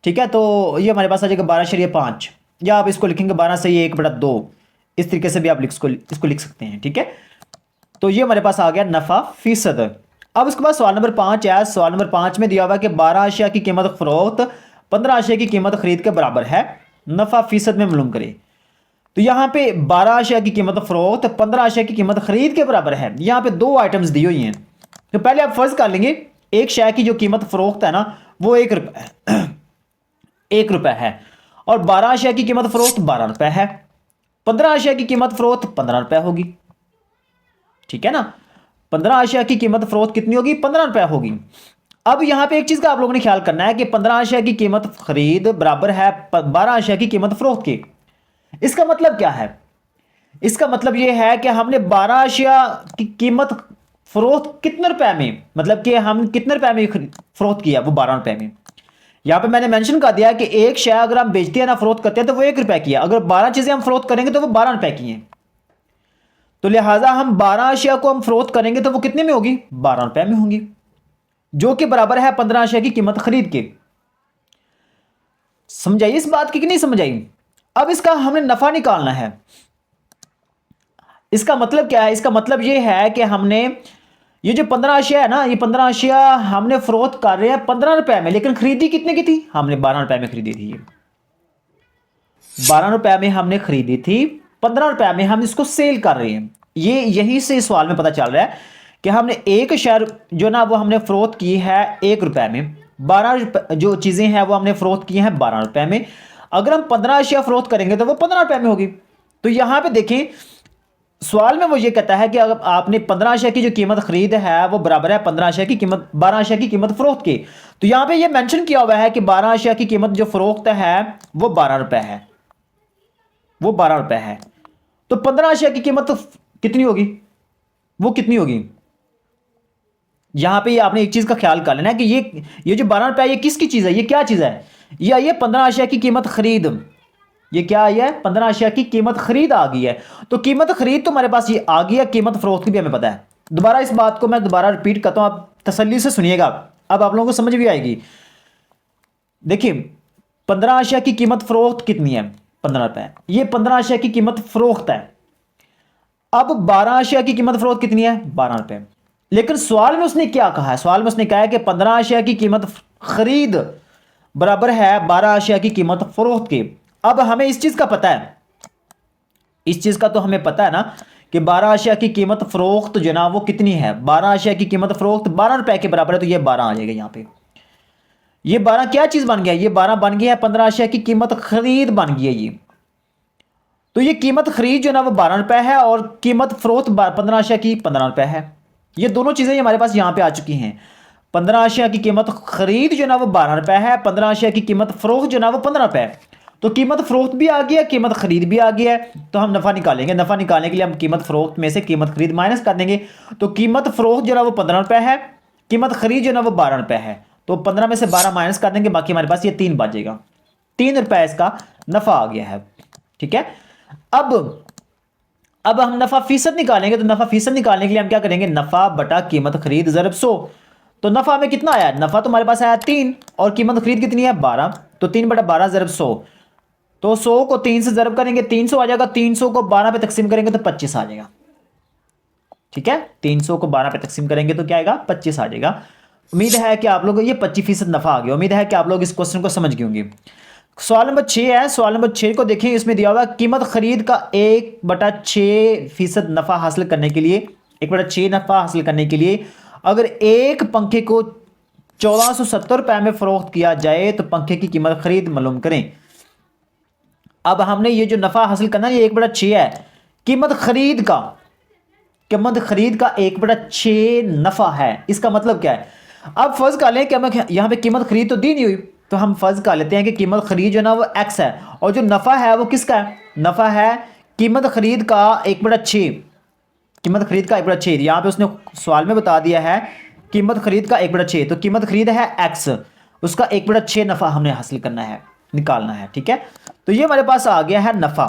ठीक है, तो ये हमारे पास आ जाएगा 12.5, या आप इसको लिखेंगे 12 से 1/2। इस तरीके से भी आप इसको लिख सकते हैं। ठीक है, तो ये हमारे पास आ गया नफ़ा फीसद। अब उसके बाद सवाल नंबर 5 है। सवाल नंबर 5 में दिया हुआ है कि 12 अशिया की कीमत फरोख्त 15 अशिया की कीमत खरीद के बराबर है, नफ़ा फीसद में मालूम करें। तो यहाँ पे 12 अशिया की कीमत फरोख्त 15 अशिया की कीमत खरीद के बराबर है। यहाँ पे 2 आइटम्स दी हुई हैं, तो पहले आप फर्ज कर लेंगे एक शय की जो कीमत फरोख्त है ना वो 1 रुपये 1 रुपये है, और 12 अशिया की कीमत फरोख्त 12 रुपये है। 15 अशिया की कीमत फरोख्त 15 रुपये होगी। ठीक है ना, 15 अशिया की कीमत फरोख्त कितनी होगी 15 रुपये होगी। अब यहां पे एक चीज का आप लोगों ने ख्याल करना है कि 15 अशिया की कीमत खरीद बराबर है 12 अशिया की कीमत फरोख्त के। इसका मतलब क्या है? इसका मतलब यह है कि हमने 12 अशिया की कीमत फरोख्त कितने रुपए में, मतलब कि हम कितने रुपए में फरोख्त किया, वो 12 रुपए में। यहां पे मैंने मेंशन कर दिया कि एक शेयर अगर हम बेचते हैं ना फरोख्त करते हैं तो वो 1 रुपए की है, अगर 12 चीजें हम फरोख्त करेंगे तो वो 12 रुपए की हैं। तो लिहाजा हम 12 अशिया को हम फरोख्त करेंगे तो वो कितने में होगी 12 रुपए में होंगी, जो कि बराबर है 15 अशिया की कीमत खरीद के। समझाइए इस बात की कि नहीं समझ आई? अब इसका हमने नफा निकालना है। इसका मतलब क्या है? इसका मतलब यह है कि हमने ये जो 15 अशिया है ना, ये 15 अशिया हमने फरोख्त कर रहे हैं 15 रुपए में, लेकिन खरीदी कितने की थी? हमने 12 रुपए में खरीदी थी। 12 रुपए में हमने खरीदी थी, 15 रुपए में हम इसको सेल कर रहे हैं। ये यही से इस सवाल में पता चल रहा है कि हमने एक शेयर जो ना वो हमने फरोख्त की है 1 रुपए में, 12 जो चीजें हैं वो हमने फरोख्त की हैं 12 रुपए में। अगर हम 15 अशिया फरोख्त करेंगे तो वो 15 रुपए में होगी। तो यहां पे देखें सवाल में वो ये कहता है कि अगर आपने 15 अशिया की जो कीमत खरीद है वो बराबर है 15 अशिया की कीमत 12 अशिया की कीमत फरोख्त की। तो यहां पे ये मेंशन किया हुआ है कि 12 अशिया की कीमत जो फरोख्त है वो 12 रुपए है, वो 12 रुपए है। तो 15 अशिया की कीमत कितनी होगी, वो कितनी होगी? यहां पे आपने एक चीज का ख्याल कर लेना है कि ये जो 12 रुपए है ये किसकी चीज है, ये क्या चीज है? ये 15 अशिया की कीमत खरीद, ये क्या आई है 15 अशिया की कीमत खरीद आ गई है। तो कीमत खरीद तो हमारे पास ये आ गई है, कीमत फरोख्त की भी हमें पता है। दोबारा इस बात को मैं दोबारा रिपीट करता हूं, आप तसल्ली से सुनिएगा, अब आप लोगों को समझ भी आएगी। देखिए 15 अशिया की कीमत फरोख्त कितनी है 15 रुपए, ये 15 अशिया की कीमत फरोख्त है। अब 12 अशिया की कीमत फरोख्त कितनी है 12 रुपए, लेकिन सवाल में उसने क्या कहा है? सवाल में उसने कहा है कि 15 अशिया की कीमत खरीद बराबर है 12 अशिया की कीमत फरोख्त की। अब हमें इस चीज का पता है, इस चीज का तो हमें पता है ना कि 12 अशिया की कीमत फरोख्त जो ना वो कितनी है, 12 अशिया की कीमत फरोख्त 12 रुपए के बराबर है, तो ये 12 आ जाएगा। यहां पे ये 12 क्या चीज बन गया, ये 12 बन गया है 15 अशिया की कीमत खरीद बन गई है ये। तो ये कीमत खरीद जो ना वो 12 रुपए है और कीमत फरोख्त 15 अशिया की 15 रुपए है। ये दोनों चीजें हमारे पास यहां पे आ चुकी हैं। 15 अशिया की कीमत खरीद जो ना वो 12 रुपए है, 15 अशिया की कीमत फरोख्त जो ना वो 15 रुपए है। तो कीमत फरोख्त भी आ गई है, कीमत खरीद भी आ गई है। तो हम नफा निकालेंगे, नफा निकालने के लिए हम कीमत फरोख्त में से कीमत खरीद माइनस कर देंगे। तो कीमत फरोख्त जो ना वो 15 रुपए है, कीमत खरीद जो ना वो 12 रुपए है। तो 15 में से 12 माइनस कर देंगे, बाकी हमारे पास ये 3 बच जाएगा। 3 रुपए इसका नफा आ गया है। ठीक है, अब हम नफा फीसद निकालेंगे। तो नफा फीसद निकालने के लिए हम क्या करेंगे, नफा बटा कीमत खरीद ज़रब 100। तो नफा में कितना आया, नफा तो हमारे पास आया 3 और कीमत खरीद कितनी है 12, तो 3 बटा 12 ज़रब 100। तो 100 को 3 से ज़रब करेंगे 300 आ जाएगा, 300 को 12 पे तकसीम करेंगे तो 25 आ जाएगा। ठीक है, 300 को 12 पे तकसीम करेंगे तो क्या आएगा 25 आ जाएगा। उम्मीद है कि आप लोग ये 25% नफा आ गया। उम्मीद है कि आप लोग इस क्वेश्चन को समझ गए होंगे। सवाल नंबर 6 है। सवाल नंबर 6 को देखें, इसमें दिया हुआ कीमत खरीद का 1/6% नफा हासिल करने के लिए, 1/6 नफा हासिल करने के लिए अगर एक पंखे को 1470 रुपए में फरोख्त किया जाए तो पंखे की कीमत खरीद मालूम करें। अब हमने ये जो नफा हासिल करना है ये 1/6 है, कीमत खरीद का 1/6 नफा है। इसका मतलब क्या है? अब फर्ज कर लें कि हमें यहां पे कीमत खरीद तो दी नहीं हुई, तो हम फर्ज कर लेते हैं कि कीमत खरीद जो है ना वो एक्स है, और जो नफ़ा है वो किसका है, नफ़ा है कीमत खरीद का 1/6, कीमत खरीद का 1/6। यहाँ पे उसने सवाल में बता दिया है कीमत खरीद का 1/6, तो कीमत खरीद है एक्स, उसका 1/6 नफ़ा हमने हासिल करना है, निकालना है। ठीक है, तो ये हमारे पास आ गया है नफ़ा।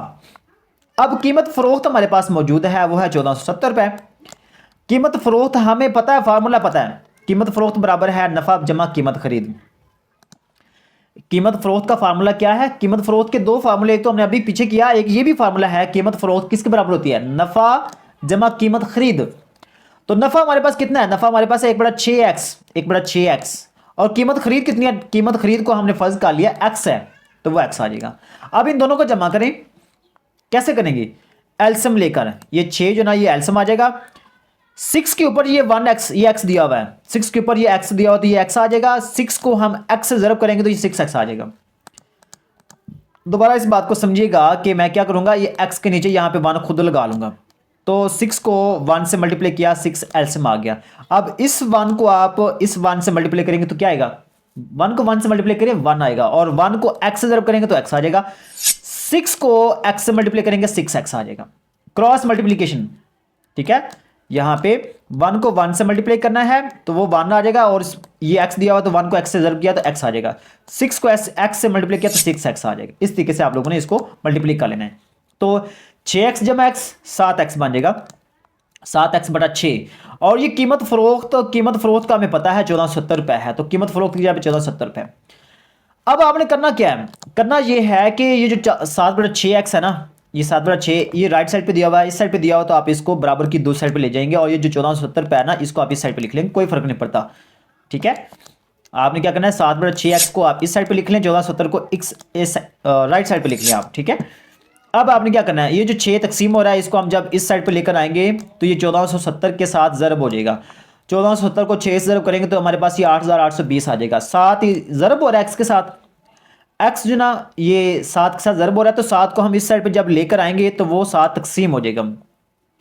अब कीमत फरोख्त हमारे पास मौजूद है, वो है 1470 रुपये। कीमत फरोख्त हमें पता है, फार्मूला पता है, कीमत फरोख्त बराबर है नफ़ा जमा कीमत खरीद। कीमत फरोख्त का फार्मूला क्या है, कीमत फरोख्त के दो फार्मूले, एक तो हमने अभी पीछे किया, एक ये भी फार्मूला है, कीमत फरोख्त किसके बराबर होती है, नफ़ा जमा कीमत खरीद। तो नफ़ा हमारे पास कितना है, नफ़ा हमारे पास है 1/6x, 1/6x, और कीमत खरीद कितनी है, कीमत खरीद को हमने फर्ज कर लिया x है, तो वो x आ जाएगा। अब इन दोनों को जमा करें, कैसे करेंगे, एलसीएम लेकर, ये 6 जो ना ये एलसीएम आ जाएगा, 6 के ऊपर ये 1x, ये x दिया हुआ है, 6 के ऊपर ये x दिया हुआ, तो ये x आ जाएगा, 6 को हम x से ज़रब करेंगे तो ये 6x आ जाएगा। दोबारा इस बात को समझिएगा कि मैं क्या करूंगा, ये x के नीचे यहाँ पे 1 खुद लगा लूंगा, तो 6 को 1 से मल्टीप्लाई किया, 6 एलसीएम आ गया। अब इस 1 को आप इस 1 से मल्टीप्लाई करेंगे तो क्या आएगा, 1 को 1 से मल्टीप्लाई करें 1 आएगा, और 1 को x से ज़रब करेंगे तो x आ जाएगा, 6 को x से मल्टीप्लाई करेंगे 6x आ जाएगा, क्रॉस मल्टीप्लीकेशन। ठीक है, यहाँ पे 1 को 1 से मल्टीप्लाई करना है तो वो 1 आ जाएगा, और ये x दिया हुआ तो 1 को x से ज़रब किया तो x आ जाएगा, 6 को x से मल्टीप्लाई किया तो 6x आ जाएगा। इस तरीके से आप लोगों ने इसको मल्टीप्लाई कर लेना है। तो 6x जमा x 7x बन जाएगा, 7x/6। और ये कीमत फरोख्त का हमें पता है 1470 रुपये है, तो कीमत फरोख्त की जगह पे 1470 रुपये। अब आपने करना क्या है, करना ये है कि ये जो 7/6x है ना, ये 7/6 ये राइट साइड पे दिया हुआ है, इस साइड पे दिया हुआ, तो आप इसको बराबर की दूसरी साइड पे ले जाएंगे, और ये जो 1470 रुपये है ना, इसको आप इस साइड पे लिख लेंगे, कोई फर्क नहीं पड़ता। ठीक है, आपने क्या करना है, 7/6x को आप इस साइड पे लिख लें, 1470 को इस राइट साइड पे लिख लें आप। ठीक है, अब आपने क्या करना है, ये जो 6 तकसीम हो रहा है, इसको हम जब इस साइड पे लेकर आएंगे तो ये 1470 के साथ ज़रब हो जाएगा, 1470 को 6 से ज़रब करेंगे तो हमारे पास ये 8820 आ जाएगा। 7 ही ज़रब हो रहा है x के साथ, x जो ना ये 7 के साथ ज़रब हो रहा है, तो 7 को हम इस साइड पे जब लेकर आएंगे तो वो 7 तकसीम हो जाएगा।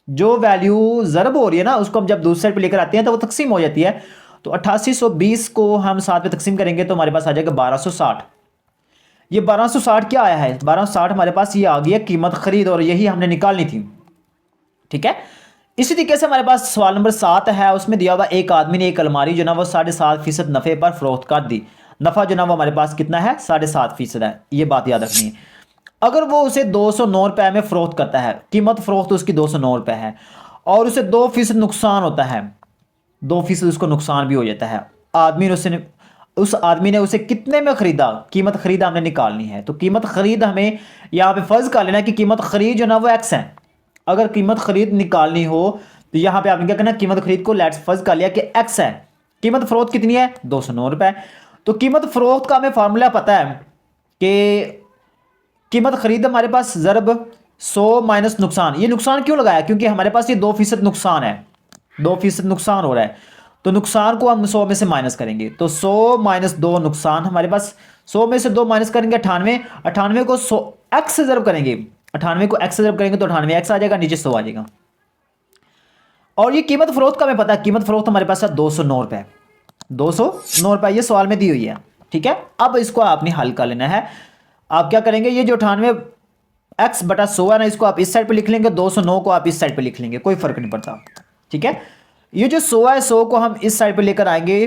जो वैल्यू ज़रब हो रही है ना, उसको हम जब दूसरी साइड पे लेकर आते हैं तो वो तकसीम हो जाती है। तो 8820 को हम 7 पे तकसीम करेंगे तो हमारे पास आ जाएगा 1260। ये 1260 क्या आया है, 1260 हमारे पास ये आ गया कीमत खरीद, और यही हमने निकालनी थी। ठीक है, इसी तरीके से हमारे पास सवाल नंबर 7 है, उसमें दिया हुआ एक आदमी ने एक अलमारी जो ना वो 7.5% नफ़े पर फरोख्त कर दी। नफ़ा जो ना वो हमारे पास कितना है, 7.5% है, ये बात याद रखनी है। अगर वो उसे 209 रुपये में फरोख्त करता है, कीमत फरोख्त उसकी 209 रुपये है, और उसे 2% नुकसान होता है, 2% उसको नुकसान भी हो जाता है, उस आदमी ने उसे कितने में खरीदा, कीमत खरीद हमने निकालनी है। तो कीमत खरीद हमें यहाँ पे फर्ज कर लेना कि कीमत खरीद जो ना वो x है। अगर कीमत खरीद निकालनी हो तो यहाँ पे आपने क्या करना, कीमत खरीद को लेट्स फर्ज कर लिया कि x है, कीमत फरोख्त कितनी है, 209 रुपये। तो कीमत फरोख्त का हमें फार्मूला पता है कि कीमत खरीद हमारे पास ज़रब 100 माइनस नुकसान। ये नुकसान क्यों लगाया, क्योंकि हमारे पास ये 2% नुकसान है, 2% नुकसान हो रहा है, तो नुकसान को हम 100 में से माइनस करेंगे, तो 100 - 2 नुकसान हमारे पास, 100 में से 2 माइनस करेंगे 98, 98 को 100 x से ज़रब करेंगे, 98 को x से ज़रब करेंगे तो 98x आ जाएगा, नीचे 100 आ जाएगा। और ये कीमत फरोख्त का हमें पता है, कीमत फरोख्त हमारे पास है 209 रुपये, 209 रुपये ये सवाल में दी हुई है। ठीक है, अब इसको आपने हल कर लेना है। आप क्या करेंगे, ये जो 98x/100 है ना, इसको आप इस साइड पे लिख लेंगे, 209 को आप इस साइड पे लिख लेंगे, कोई फर्क नहीं पड़ता। ठीक है, ये जो 100 है, 100 को हम इस साइड पे लेकर आएंगे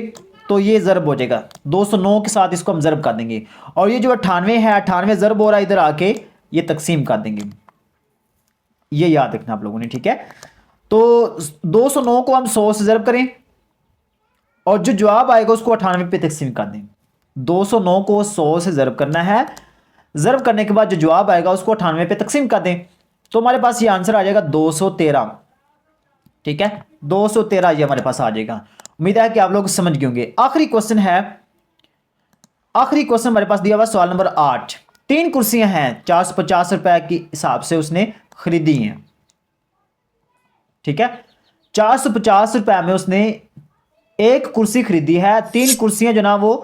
तो ये ज़रब हो जाएगा, 209 के साथ इसको हम ज़रब कर देंगे, और ये जो 98 है, 98 ज़रब हो रहा है, इधर आके ये तकसीम कर देंगे, ये याद रखना आप लोगों ने। ठीक है, तो 209 को हम 100 से ज़रब करें, और जो जवाब आएगा उसको 98 पे तकसीम कर दें। 209 को 100 से ज़रब करना है, ज़रब करने के बाद जो जवाब आएगा उसको 98 पे तकसीम कर दें, तो हमारे पास ये आंसर आ जाएगा 213। ठीक है, 213 ये हमारे पास आ जाएगा। उम्मीद है कि आप लोग समझ गए होंगे। आखिरी क्वेश्चन है, आखिरी क्वेश्चन हमारे पास दिया हुआ सवाल नंबर 8। 3 कुर्सियां हैं, 450 रुपए के हिसाब से उसने खरीदी हैं। ठीक है, 450 रुपए में उसने एक कुर्सी खरीदी है, 3 कुर्सियां जो ना वो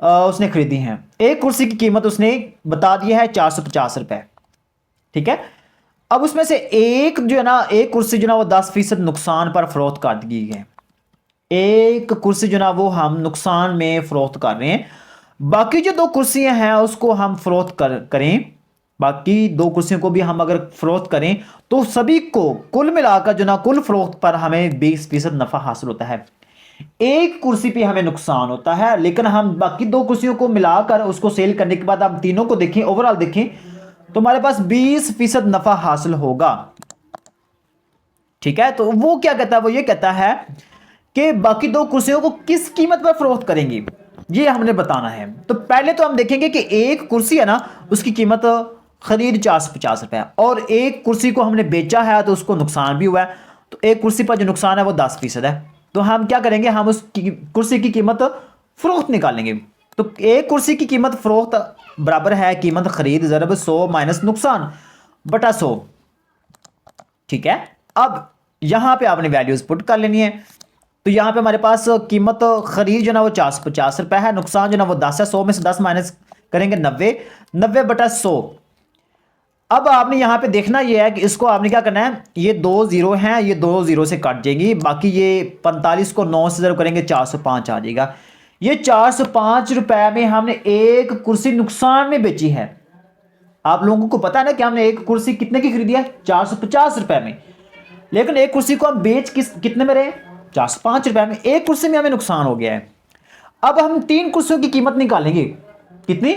उसने खरीदी हैं। एक कुर्सी की कीमत उसने बता दी है 450 रुपए। ठीक है, अब उसमें से एक जो है ना, एक कुर्सी जो ना वो 10% नुकसान पर फरोख्त कर दी है। एक कुर्सी जो ना वो हम नुकसान में फरोख्त कर रहे हैं, बाकी जो 2 कुर्सियां हैं उसको हम फरोख्त करें, बाकी 2 कुर्सियों को भी हम अगर फरोख्त करें तो सभी को कुल मिलाकर जो ना कुल फरोख्त पर हमें 20% नफा हासिल होता है। एक कुर्सी पे हमें नुकसान होता है, लेकिन हम बाकी 2 कुर्सियों को मिलाकर उसको सेल करने के बाद हम तीनों को देखें, ओवरऑल देखें तो हमारे पास 20% नफा हासिल होगा। ठीक है, तो वो क्या कहता है, वो ये कहता है कि बाकी 2 कुर्सियों को किस कीमत पर फरोख्त करेंगे, ये हमने बताना है। तो पहले तो हम देखेंगे कि एक कुर्सी है ना, उसकी कीमत खरीद 450 रुपए है, और एक कुर्सी को हमने बेचा है तो उसको नुकसान भी हुआ है, तो एक कुर्सी पर जो नुकसान है वो 10% है। तो हम क्या करेंगे, हम उस कुर्सी की कीमत फरोख्त निकालेंगे। तो एक कुर्सी की कीमत फरोख्त बराबर है कीमत खरीद ज़रब 100 माइनस नुकसान बटा 100। ठीक है, अब यहां पे आपने वैल्यूज पुट कर लेनी है। तो यहां पे हमारे पास कीमत खरीद जो ना वो 450 रुपए है, नुकसान जो ना वो 10 है, 100 में से 10 माइनस करेंगे 90, 90 बटा 100। अब आपने यहां पे देखना ये है कि इसको आपने क्या करना है, ये 2 जीरो हैं, ये 2 जीरो से कट जाएंगी, बाकी ये 45 को 9 से जरूर करेंगे 405 आ जाएगा। ये 405 रुपए में हमने एक कुर्सी नुकसान में बेची है। आप लोगों को पता है ना कि हमने एक कुर्सी कितने की खरीदी है, 450 रुपए में, लेकिन एक कुर्सी को हम बेच कितने में रहे, 405 रुपए में। एक कुर्सी में हमें नुकसान हो गया है। अब हम 3 कुर्सियों की कीमत निकालेंगे, कितनी,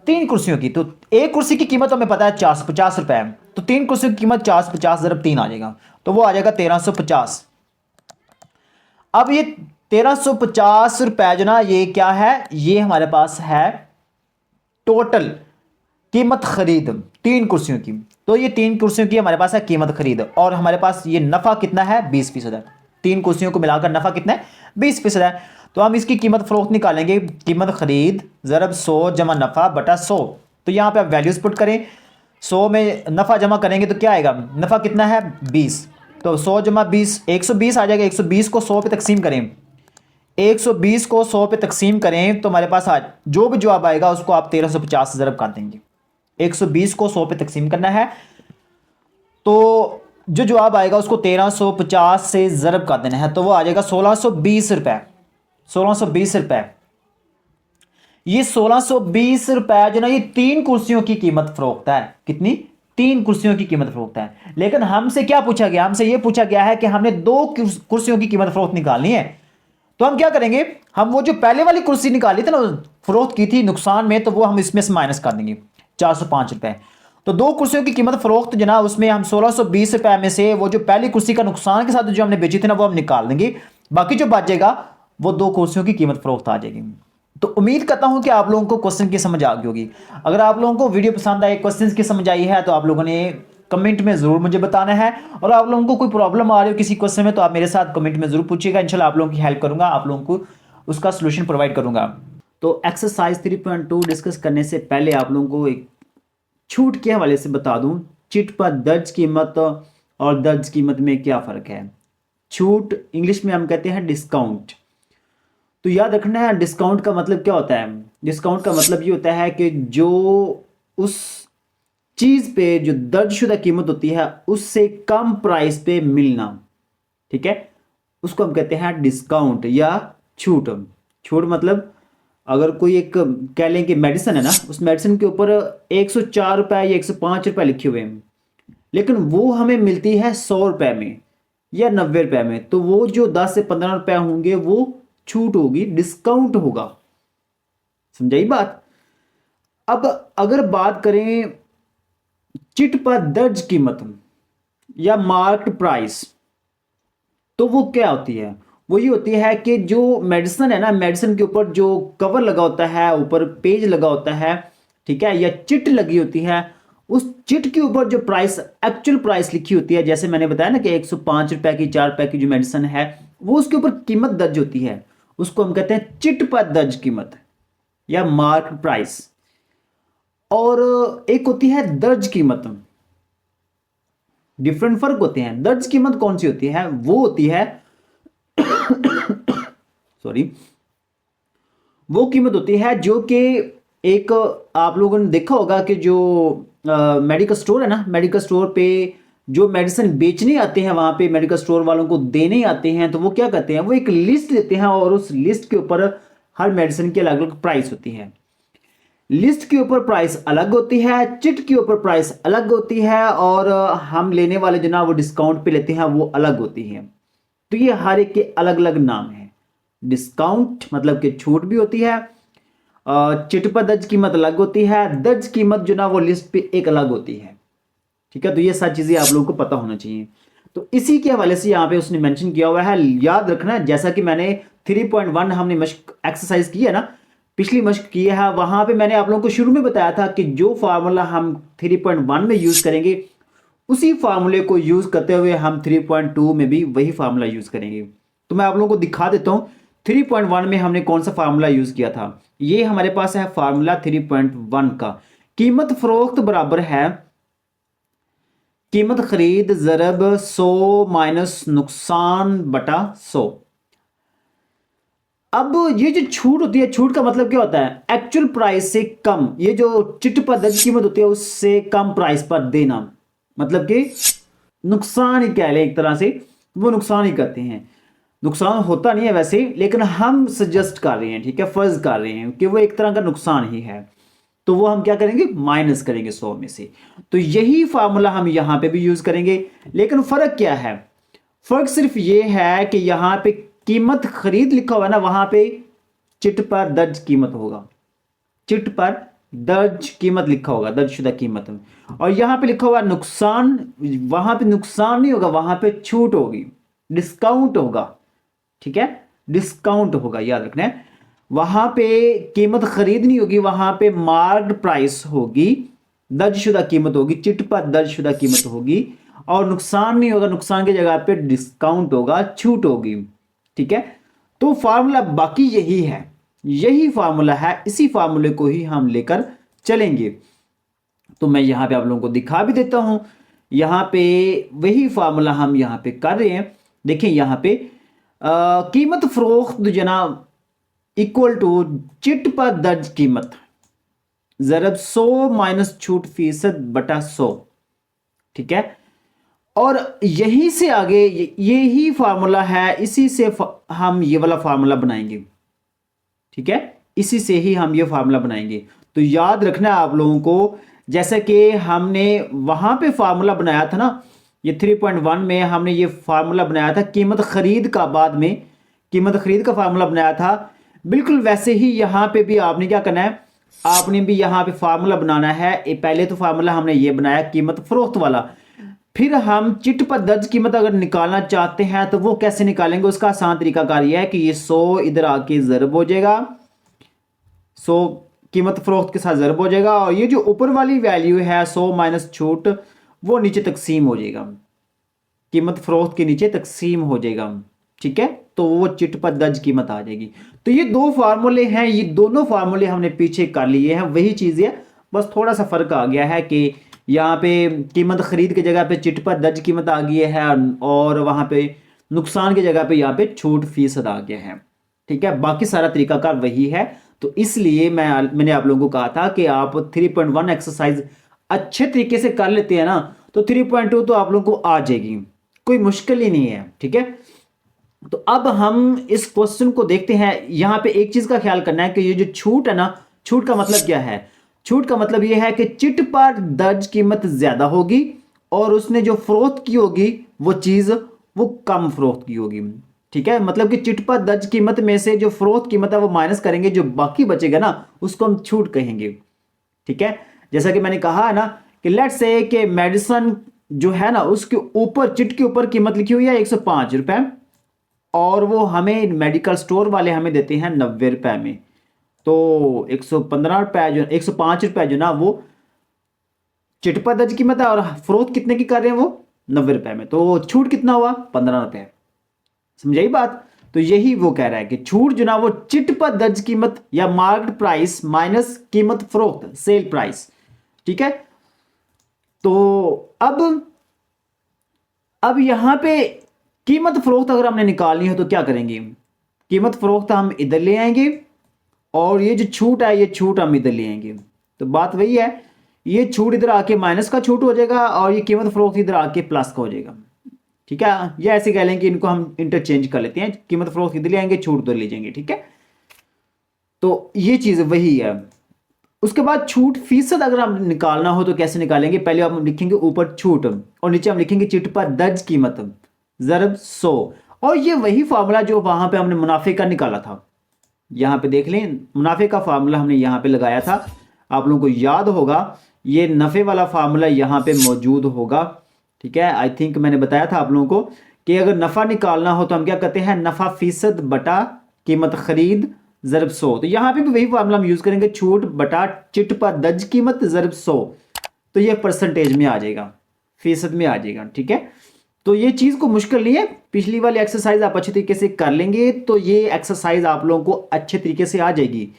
3 कुर्सियों की। तो एक कुर्सी की कीमत हमें पता है 450 रुपए है, तो 3 कुर्सियों की कीमत 450 ज़रब 3 आ जाएगा, तो वो आ जाएगा 1350। अब ये 1350 रुपए जो ना ये क्या है, ये हमारे पास है टोटल कीमत खरीद 3 कुर्सियों की। तो ये 3 कुर्सियों की हमारे पास है कीमत खरीद, और हमारे पास ये नफा कितना है, 20% है। 3 कुर्सियों को मिलाकर नफा कितना है, 20% है। तो हम इसकी कीमत फरोख्त निकालेंगे, कीमत खरीद ज़रब 100 जमा नफा बटा 100। तो यहां पे आप वैल्यूज पुट करें, 100 में नफा जमा करेंगे तो क्या आएगा, नफा कितना है 20, तो 100 जमा 20 120 आ जाएगा। 120 को 100 पे तकसीम करें, 120 को 100 पे तकसीम करें तो हमारे पास आज जो भी जवाब आएगा उसको आप 1350 ज़रब कर देंगे। 120 को 100 पे तकसीम करना है, तो जो जवाब आएगा उसको 1350 से ज़रब कर देना है, तो वो आ जाएगा 1620 रुपए। 1620 रुपए, ये 1620 रुपए जो ना ये 3 कुर्सियों की कीमत फरोख्त है। कितनी, 3 कुर्सियों की कीमत फरोख्त है। लेकिन हमसे क्या पूछा गया, हमसे ये पूछा गया है कि हमने 2 कुर्सियों की कीमत फरोख्त निकालनी है। तो हम क्या करेंगे, हम वो जो पहले वाली कुर्सी निकाली थी ना, फरोख्त की थी नुकसान में, तो वो हम इसमें से माइनस कर देंगे 405 रुपए। तो 2 कुर्सियों की कीमत फरोख्त जो ना उसमें हम 1620 रुपए में से वो जो पहली कुर्सी का नुकसान के साथ जो हमने बेची थी ना वो हम निकाल देंगे, बाकी जो बच जाएगा वो 2 कुर्सियों की कीमत फरोख्त आ जाएगी। तो उम्मीद करता हूं कि आप लोगों को क्वेश्चन की समझ आ गई होगी। अगर आप लोगों को वीडियो पसंद आए, क्वेश्चन की समझ आई है, तो आप लोगों ने कमेंट में जरूर मुझे बताना है। और आप लोगों को कोई प्रॉब्लम आ रही हो किसी क्वेश्चन में तो आप मेरे साथ कमेंट में जरूर पूछिएगा, इंशाल्लाह आप लोगों की हेल्प करूंगा, आप लोगों को उसका सोल्यूशन प्रोवाइड करूंगा। तो एक्सरसाइज 3.2 डिस्कस करने से पहले आप लोगों को एक छूट के हवाले से बता दूं, चिट पर दर्ज कीमत और दर्ज कीमत में क्या फ़र्क है। छूट इंग्लिश में हम कहते हैं डिस्काउंट। तो याद रखना है डिस्काउंट का मतलब क्या होता है। डिस्काउंट का मतलब ये होता है कि जो उस चीज़ पे जो दर्जशुदा कीमत होती है उससे कम प्राइस पे मिलना, ठीक है, उसको हम कहते हैं डिस्काउंट या छूट। छूट मतलब अगर कोई एक कह लें कि मेडिसिन है ना, उस मेडिसिन के ऊपर 104 रुपए या 105 रुपए लिखे हुए हैं, लेकिन वो हमें मिलती है 100 रुपए में या 90 रुपए में, तो वो जो 10 से 15 रुपए होंगे वो छूट होगी, डिस्काउंट होगा। समझाई बात। अब अगर बात करें चिट पर दर्ज कीमत या मार्क्ड प्राइस, तो वो क्या होती है, वो ये होती है कि जो मेडिसिन है ना, मेडिसिन के ऊपर जो कवर लगा होता है, ऊपर पेज लगा होता है, ठीक है, या चिट लगी होती है, उस चिट के ऊपर जो प्राइस, एक्चुअल प्राइस लिखी होती है, जैसे मैंने बताया ना कि 105 रुपए की 4 रुपए की जो मेडिसिन है वो उसके ऊपर कीमत दर्ज होती है, उसको हम कहते हैं चिट पर दर्ज कीमत या मार्क प्राइस। और एक होती है दर्ज कीमत, डिफरेंट फर्क होते हैं। दर्ज कीमत कौन सी होती है, वो होती है सॉरी, वो कीमत होती है जो कि एक, आप लोगों ने देखा होगा कि जो मेडिकल स्टोर है ना, मेडिकल स्टोर पे जो मेडिसिन बेचने आते हैं, वहां पे मेडिकल स्टोर वालों को देने आते हैं, तो वो क्या करते हैं, वो एक लिस्ट देते हैं और उस लिस्ट के ऊपर हर मेडिसिन की अलग अलग प्राइस होती है। लिस्ट के ऊपर प्राइस अलग होती है, चिट के ऊपर प्राइस अलग होती है, और हम लेने वाले जो ना वो डिस्काउंट पे लेते हैं वो अलग होती है। तो ये हर एक के अलग अलग नाम है। डिस्काउंट मतलब कि छूट भी होती है, चिट पर दर्ज कीमत अलग होती है, दर्ज कीमत जो ना वो लिस्ट पे एक अलग होती है। ठीक है, तो ये सारी चीजें आप लोगों को पता होना चाहिए। तो इसी के हवाले से यहाँ पे उसने मेंशन किया हुआ है, याद रखना। जैसा कि मैंने 3.1 हमने मश्क एक्सरसाइज की है ना, पिछली मश्क की है, वहां पे मैंने आप लोगों को शुरू में बताया था कि जो फार्मूला हम 3.1 में यूज करेंगे उसी फार्मूले को यूज करते हुए हम 3.2 में भी वही फार्मूला यूज करेंगे। तो मैं आप लोगों को दिखा देता हूं 3.1 में हमने कौन सा फार्मूला यूज किया था। ये हमारे पास है फार्मूला 3.1 का। कीमत फरोख्त बराबर है कीमत खरीद ज़रब 100 माइनस नुकसान बटा 100। अब ये जो छूट होती है, छूट का मतलब क्या होता है? एक्चुअल प्राइस से कम, ये जो चिट पर दर्ज कीमत होती है उससे कम प्राइस पर देना, मतलब कि नुकसान ही कह लें एक तरह से, वो नुकसान ही करते हैं। नुकसान होता नहीं है वैसे, लेकिन हम सजेस्ट कर रहे हैं, ठीक है, फर्ज कर रहे हैं कि वो एक तरह का नुकसान ही है। तो वो हम क्या करेंगे? माइनस करेंगे 100 में से। तो यही फार्मूला हम यहां पे भी यूज करेंगे, लेकिन फर्क क्या है? फर्क सिर्फ ये है कि यहां पे कीमत खरीद लिखा हुआ है ना, वहां पे चिट पर दर्ज कीमत होगा, चिट पर दर्ज कीमत लिखा होगा, दर्जशुदा कीमत में। और यहां पे लिखा हुआ नुकसान, वहां पे नुकसान नहीं होगा, वहां पे छूट होगी, डिस्काउंट होगा। ठीक है, डिस्काउंट होगा, याद रखना है। वहां पे कीमत खरीद नहीं होगी, वहां पे मार्क्ड प्राइस होगी, दर्जशुदा कीमत होगी, चिट पर दर्जशुदा कीमत होगी। और नुकसान नहीं होगा, नुकसान की जगह पे डिस्काउंट होगा, छूट होगी। ठीक है, तो फार्मूला बाकी यही है, यही फार्मूला है, इसी फार्मूले को ही हम लेकर चलेंगे। तो मैं यहां पे आप लोगों को दिखा भी देता हूं, यहां पे वही फार्मूला हम यहां पे कर रहे हैं। देखिए यहां पे कीमत फरोख्त जनाब इक्वल टू चिट पर दर्ज कीमत ज़रब 100 माइनस छूट फीसद बटा 100। ठीक है, और यहीं से आगे ये ही फार्मूला है, इसी से हम ये वाला फार्मूला बनाएंगे। ठीक है, इसी से ही हम ये फार्मूला बनाएंगे। तो याद रखना है आप लोगों को, जैसे कि हमने वहां पे फार्मूला बनाया था ना, ये 3.1 में हमने ये फार्मूला बनाया था कीमत खरीद का, बाद में कीमत खरीद का फार्मूला बनाया था, बिल्कुल वैसे ही यहां पे भी आपने क्या करना है, आपने भी यहां पे फार्मूला बनाना है। पहले तो फार्मूला हमने ये बनाया कीमत फरोख्त वाला, फिर हम चिट पर दर्ज कीमत अगर निकालना चाहते हैं तो वो कैसे निकालेंगे? उसका आसान तरीकाकार यह है कि ये 100 इधर आके ज़रब हो जाएगा, 100 कीमत फरोख्त के साथ ज़रब हो जाएगा, और ये जो ऊपर वाली वैल्यू है 100 माइनस छूट, वो नीचे तकसीम हो जाएगा, कीमत फरोख्त के नीचे तकसीम हो जाएगा। ठीक है, तो वो चिट पर दर्ज कीमत आ जाएगी। तो ये दो फार्मूले हैं, ये दोनों फार्मूले हमने पीछे कर लिए हैं, वही चीज़ है, बस थोड़ा सा फर्क आ गया है कि यहाँ पे कीमत खरीद की जगह पे चिट पर दर्ज कीमत आ गई है, और वहां पे नुकसान की जगह पे यहाँ पे छूट फीसद आ गया है। ठीक है, बाकी सारा तरीकाकार वही है। तो इसलिए मैंने आप लोगों को कहा था कि आप 3.1 एक्सरसाइज अच्छे तरीके से कर लेते हैं ना, तो 3.2 तो आप लोगों को आ जाएगी, कोई मुश्किल ही नहीं है। ठीक है, तो अब हम इस क्वेश्चन को देखते हैं। यहां पे एक चीज का ख्याल करना है कि ये जो छूट है ना, छूट का मतलब क्या है? छूट का मतलब यह है कि चिट पर दर्ज कीमत ज्यादा होगी, और उसने जो फरोख्त की होगी वो चीज वो कम फरोख्त की होगी। ठीक है, मतलब कि चिट पर दर्ज कीमत में से जो फरोख्त कीमत है वो माइनस करेंगे, जो बाकी बचेगा ना उसको हम छूट कहेंगे। ठीक है, जैसा कि मैंने कहा है ना कि लेट्स से कि मेडिसिन जो है ना उसके ऊपर, चिट के ऊपर कीमत लिखी हुई है 105 रुपए, और वो हमें मेडिकल स्टोर वाले हमें देते हैं 90 रुपए में। तो 115 रुपए जो 105 रुपए जो ना वो चिट पर दर्ज कीमत है, और फरोख्त कितने की कर रहे हैं वो 90 रुपए में, तो छूट कितना हुआ? 15 रुपए। समझाई बात? तो यही वो कह रहा है कि छूट जो ना वो चिट पर दर्ज कीमत या मार्क्ड प्राइस माइनस कीमत फरोख्त, सेल प्राइस। ठीक है, तो अब यहां पे कीमत फरोख्त अगर हमने निकालनी हो तो क्या करेंगे? कीमत फरोख्त हम इधर ले आएंगे, और ये जो छूट है ये छूट हम इधर ले आएंगे। तो बात वही है, ये छूट इधर आके माइनस का छूट हो जाएगा, और ये कीमत फरोख्त इधर आके प्लस का हो जाएगा। ठीक है, ये ऐसे कह लें कि इनको हम इंटरचेंज कर लेते हैं, कीमत फरोख्त इधर ले आएंगे, छूट उधर ले जाएंगे। ठीक है, तो ये चीज़ वही है। उसके बाद छूट फीसद अगर हम निकालना हो तो कैसे निकालेंगे, पहले हम लिखेंगे ऊपर छूट और नीचे हम लिखेंगे चिट पर दर्ज कीमत ज़रब 100, और ये वही फार्मूला जो वहां पे हमने मुनाफे का निकाला था। यहाँ पे देख लें, मुनाफे का फार्मूला हमने यहाँ पे लगाया था, आप लोगों को याद होगा, ये नफ़े वाला फार्मूला यहाँ पे मौजूद होगा। ठीक है, आई थिंक मैंने बताया था आप लोगों को कि अगर नफ़ा निकालना हो तो हम क्या करते हैं, नफ़ा फीसद बटा कीमत खरीद ज़रब 100। तो यहाँ पे भी वही फार्मूला हम यूज़ करेंगे, छूट बटा चिट पर दर्ज कीमत ज़रब 100। तो ये परसेंटेज में आ जाएगा, फीसद में आ जाएगा। ठीक है, तो ये चीज़ को मुश्किल नहीं है, पिछली वाली एक्सरसाइज आप अच्छे तरीके से कर लेंगे तो ये एक्सरसाइज आप लोगों को अच्छे तरीके से आ जाएगी।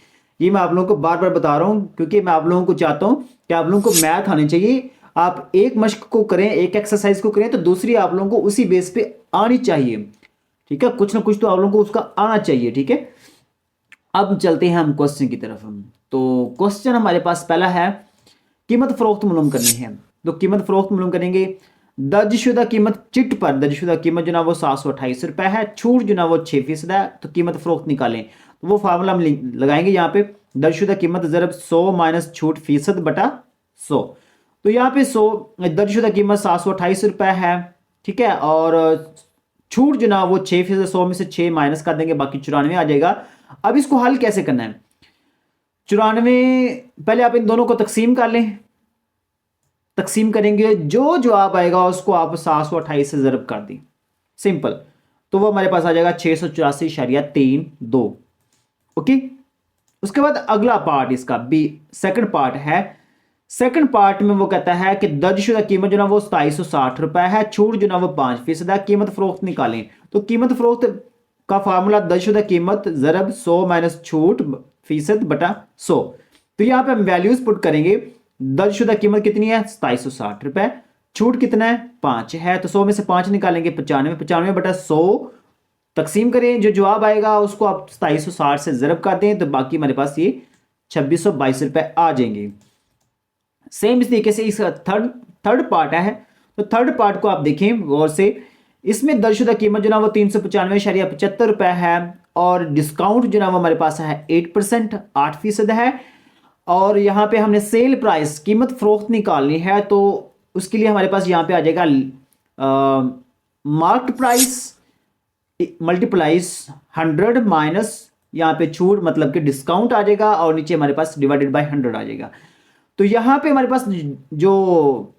ये मैं आप लोगों को बार बार बता रहा हूँ क्योंकि मैं आप लोगों को चाहता हूँ कि आप लोगों को मैथ आनी चाहिए। आप एक मश्क को करें, एक एक्सरसाइज को करें तो दूसरी आप लोगों को उसी बेस पे आनी चाहिए। ठीक है, कुछ ना कुछ तो आप लोगों को उसका आना चाहिए। ठीक है, अब चलते हैं हम क्वेश्चन की तरफ। तो क्वेश्चन हमारे पास पहला है, कीमत फरोख्त मालूम करनी है। तो कीमत फरोख्त मालूम करेंगे, दर्जशुदा कीमत चिट पर दर्जशुदा कीमत जो ना वो 728 रुपए है, छूट जो ना वो 6% है, तो कीमत फरोख्त निकालें। तो वो फार्मूला हम लगाएंगे यहाँ पे, दर्जशुदा कीमत ज़रब 100 माइनस छूट फीसद बटा 100। तो यहाँ पे 100 दर्जशुदा कीमत 728 रुपए है। ठीक है, और छूट जो ना वो 6%, 100 में से 6 माइनस कर देंगे, बाकी 94 आ जाएगा। अब इसको हल कैसे करना है, 94 पहले आप इन दोनों को तकसीम कर लें, तकसीम करेंगे जो जवाब आएगा उसको आप 728 से ज़रब कर दें, सिंपल। तो वो हमारे पास आ जाएगा 684.32। ओके, उसके बाद अगला पार्ट इसका बी सेकंड पार्ट है। सेकंड पार्ट में वो कहता है कि दर्जशुदा कीमत जो ना वो 2760 रुपए है, छूट जो ना वो 5% है, कीमत फरोख्त निकालें। तो कीमत फरोख्त का फार्मूला दर्जशुदा कीमत ज़रब 100 माइनस छूट फीसद बटा 100। तो यहाँ पे हम वैल्यूज पुट करेंगे, दर्जशुदा कीमत कितनी है 2760 रुपए, छूट कितना है 5 है, तो 100 में से 5 निकालेंगे 95, 95 बटा 100 तकसीम करें, जो जवाब आएगा उसको आप 2760 से ज़रब कर दें, तो बाकी हमारे पास ये 2622 रुपए आ जाएंगे। सेम इस तरीके से इसका थर्ड पार्ट है। तो थर्ड पार्ट को आप देखें गौर से, इसमें दर्जशुदा कीमत जो ना वो 395.75 रुपए है, और डिस्काउंट जो ना वो हमारे पास है 8%, 8% है। और यहाँ पे हमने सेल प्राइस कीमत फरोख्त निकालनी है, तो उसके लिए हमारे पास यहाँ पे आ जाएगा मार्केट प्राइस मल्टीप्लाइज 100 माइनस यहाँ पे छूट मतलब कि डिस्काउंट आ जाएगा, और नीचे हमारे पास डिवाइडेड बाय 100 आ जाएगा। तो यहाँ पे हमारे पास जो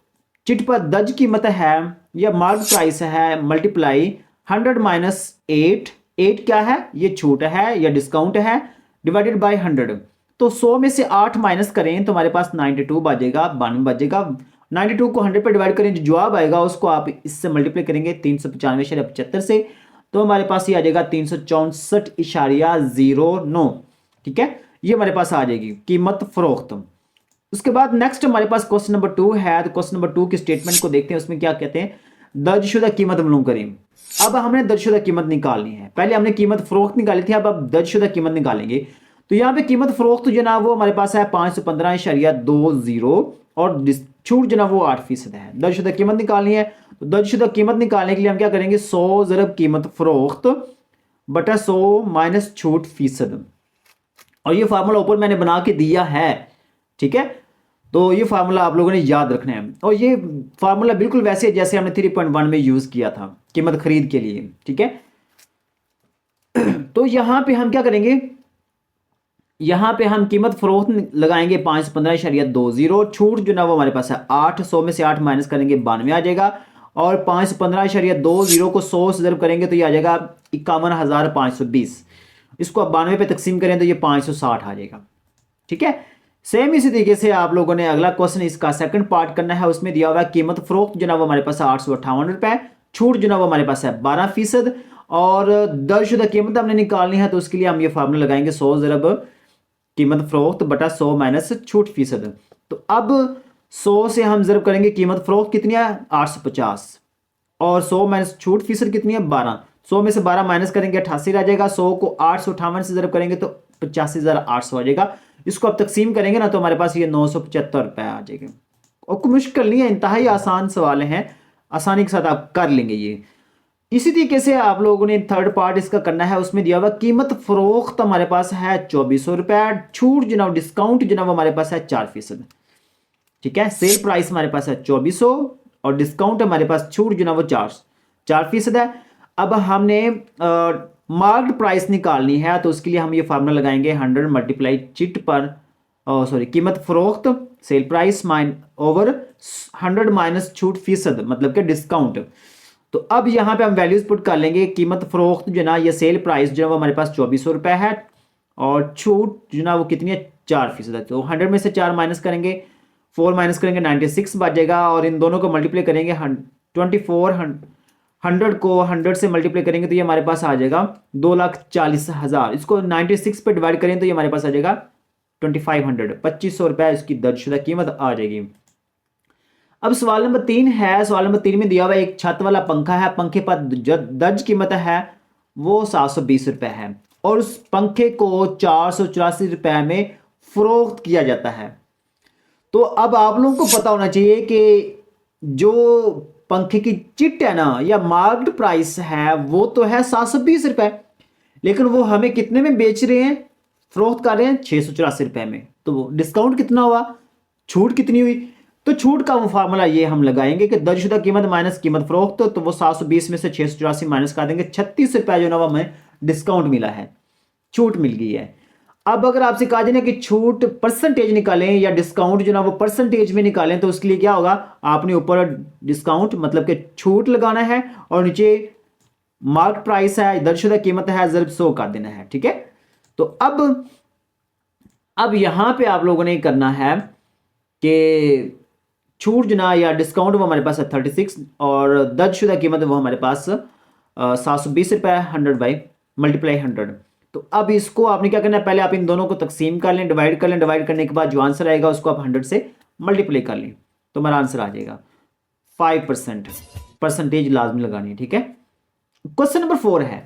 चिट पर दर्ज कीमत है या मार्केट प्राइस है, मल्टीप्लाई 100 माइनस 8, 8 क्या है, ये छूट है या डिस्काउंट है, डिवाइडेड बाय 100। तो 100 में से 8 माइनस करें तो हमारे पास 92 बचेगा, 92 बचेगा। 92 को 100 पे डिवाइड करें, जो जवाब आएगा उसको आप इससे मल्टीप्लाई करेंगे 395.75 से, तो हमारे पास ये आ जाएगा 364.09। ठीक है, ये हमारे पास आ जाएगी कीमत फरोख्त। उसके बाद नेक्स्ट हमारे पास क्वेश्चन नंबर 2 है। तो क्वेश्चन नंबर 2 की स्टेटमेंट को देखते हैं, उसमें क्या कहते हैं, दर्जशुदा कीमत मालूम करें। अब हमने दर्जशुदा कीमत निकालनी है, पहले हमने कीमत फरोख्त निकाली थी, अब दर्जशुदा कीमत निकालेंगे। तो यहाँ पे कीमत फरोख्त जो ना वो हमारे पास है 515.20, और छूट जो ना वो 8% है। दर्जशुदा कीमत निकालनी है, तो दर्जशुदा कीमत निकालने के लिए हम क्या करेंगे, 100 ज़रब कीमत फरोख्त बटा 100 माइनस छूट फीसद, और ये फार्मूला ऊपर मैंने बना के दिया है। ठीक है, तो ये फार्मूला आप लोगों ने याद रखना है, और ये फार्मूला बिल्कुल वैसे जैसे हमने 3.1 में यूज किया था कीमत खरीद के लिए। ठीक है, तो यहां पे हम क्या करेंगे, यहां पे हम कीमत फरोख्त लगाएंगे 515.20, छूट जो ना वो हमारे पास है 8, 100 में से 8 माइनस करेंगे 92 आ जाएगा, और 515.20 को 100 से ज़रब करेंगे तो ये आ जाएगा 51,520। इसको आप 92 पे तकसीम करें तो ये 560 आ जाएगा। ठीक है, सेम इसी तरीके से आप लोगों ने अगला क्वेश्चन इसका सेकंड पार्ट करना है। उसमें दिया हुआ है कीमत फरोख्त जो ना वो हमारे पास है 858 रुपए, छूट जो ना वो हमारे पास है 12%, और दर्जशुदा कीमत हमने निकालनी है, तो उसके लिए हम ये फार्मूला लगाएंगे 100 ज़रब कीमत फरोख्त बटा 100 माइनस छूट फीसद। तो अब 100 से हम ज़रब करेंगे, कीमत फरोख्त कितनी है 850, और 100 माइनस छूट फीसद कितनी है 12, 100 में से 12 माइनस करेंगे 88 आ जाएगा, 100 को 858 से ज़रब करेंगे तो 85,800 आ जाएगा। इसको अब तकसीम करेंगे ना तो हमारे पास ये 975 रुपए आ जाएगा। और कोई मुश्किल नहीं है, इंतहाई आसान सवाल हैं, आसानी के साथ आप कर लेंगे ये। इसी तरीके से आप लोगों ने थर्ड पार्ट इसका करना है, उसमें दिया हुआ कीमत फरोख्त हमारे पास है 2400 रुपये, छूट जनाब डिस्काउंट जनाब हमारे पास है 4%। ठीक है, सेल प्राइस हमारे पास है 2400 और डिस्काउंट हमारे पास छूट जनाब वो 4% है। अब हमने मार्क्ड प्राइस निकालनी है, तो उसके लिए हम ये फार्मूला लगाएंगे 100 मल्टीप्लाई चिट पर सॉरी कीमत फरोख्त सेल प्राइस ओवर 100 माइनस छूट फीसद मतलब कि डिस्काउंट। तो अब यहाँ पे हम वैल्यूज पुट कर लेंगे, कीमत फरोख्त जो ना ये सेल प्राइस जो है वो हमारे पास 2400 रुपये है और छूट जो ना वो कितनी है 4% है। तो 100 में से 4 माइनस करेंगे, 4 माइनस करेंगे 96 बच जाएगा और इन दोनों को मल्टीप्लाई करेंगे 100 को 100 से मल्टीप्लाई करेंगे तो ये हमारे पास आ जाएगा 2,40,000। इसको 96 पे डिवाइड करें तो ये हमारे पास आ जाएगा 2500, 2500 रुपये इसकी दर्जशुदा कीमत आ जाएगी। अब सवाल नंबर 3 है, सवाल नंबर 3 में दिया हुआ एक छत वाला पंखा है, पंखे पर दर्ज कीमत है वो 720 रुपये है और उस पंखे को 484 रुपये में फरोख्त किया जाता है। तो अब आप लोगों को पता होना चाहिए कि जो पंखे की चिट है ना या मार्क्ड प्राइस है वो तो है 720 रुपये, लेकिन वो हमें कितने में बेच रहे हैं, फरोख्त कर रहे हैं 684 रुपये में। तो डिस्काउंट कितना हुआ, छूट कितनी हुई, तो छूट का वो फार्मूला ये हम लगाएंगे कि दर्जशुदा कीमत माइनस कीमत फरोख्त, तो वो 720 में से 684 माइनस कर देंगे, 36 रुपये जो ना वो हमें डिस्काउंट मिला है, छूट मिल गई है। अब अगर आपसे कहा जाए ना कि छूट परसेंटेज निकालें या डिस्काउंट जो ना वो परसेंटेज में निकालें, तो उसके लिए क्या होगा, आपने ऊपर डिस्काउंट मतलब कि छूट लगाना है और नीचे मार्क प्राइस है दर्जशुदा कीमत है ज़रूर 100 कर देना है। ठीक है, तो अब यहां पे आप लोगों ने करना है कि छूट जना या डिस्काउंट वो हमारे पास है 36 और दर्जशुदा कीमत वो हमारे पास 720 रुपये, 100 बाई मल्टीप्लाई 100। तो अब इसको आपने क्या करना है, पहले आप इन दोनों को तकसीम कर लें, डिवाइड कर लें, डिवाइड करने के बाद जो आंसर आएगा उसको आप 100 से मल्टीप्लाई कर लें तो हमारा आंसर आ जाएगा 5%। परसेंटेज लाजमी लगानी है। ठीक है, क्वेश्चन नंबर 4 है,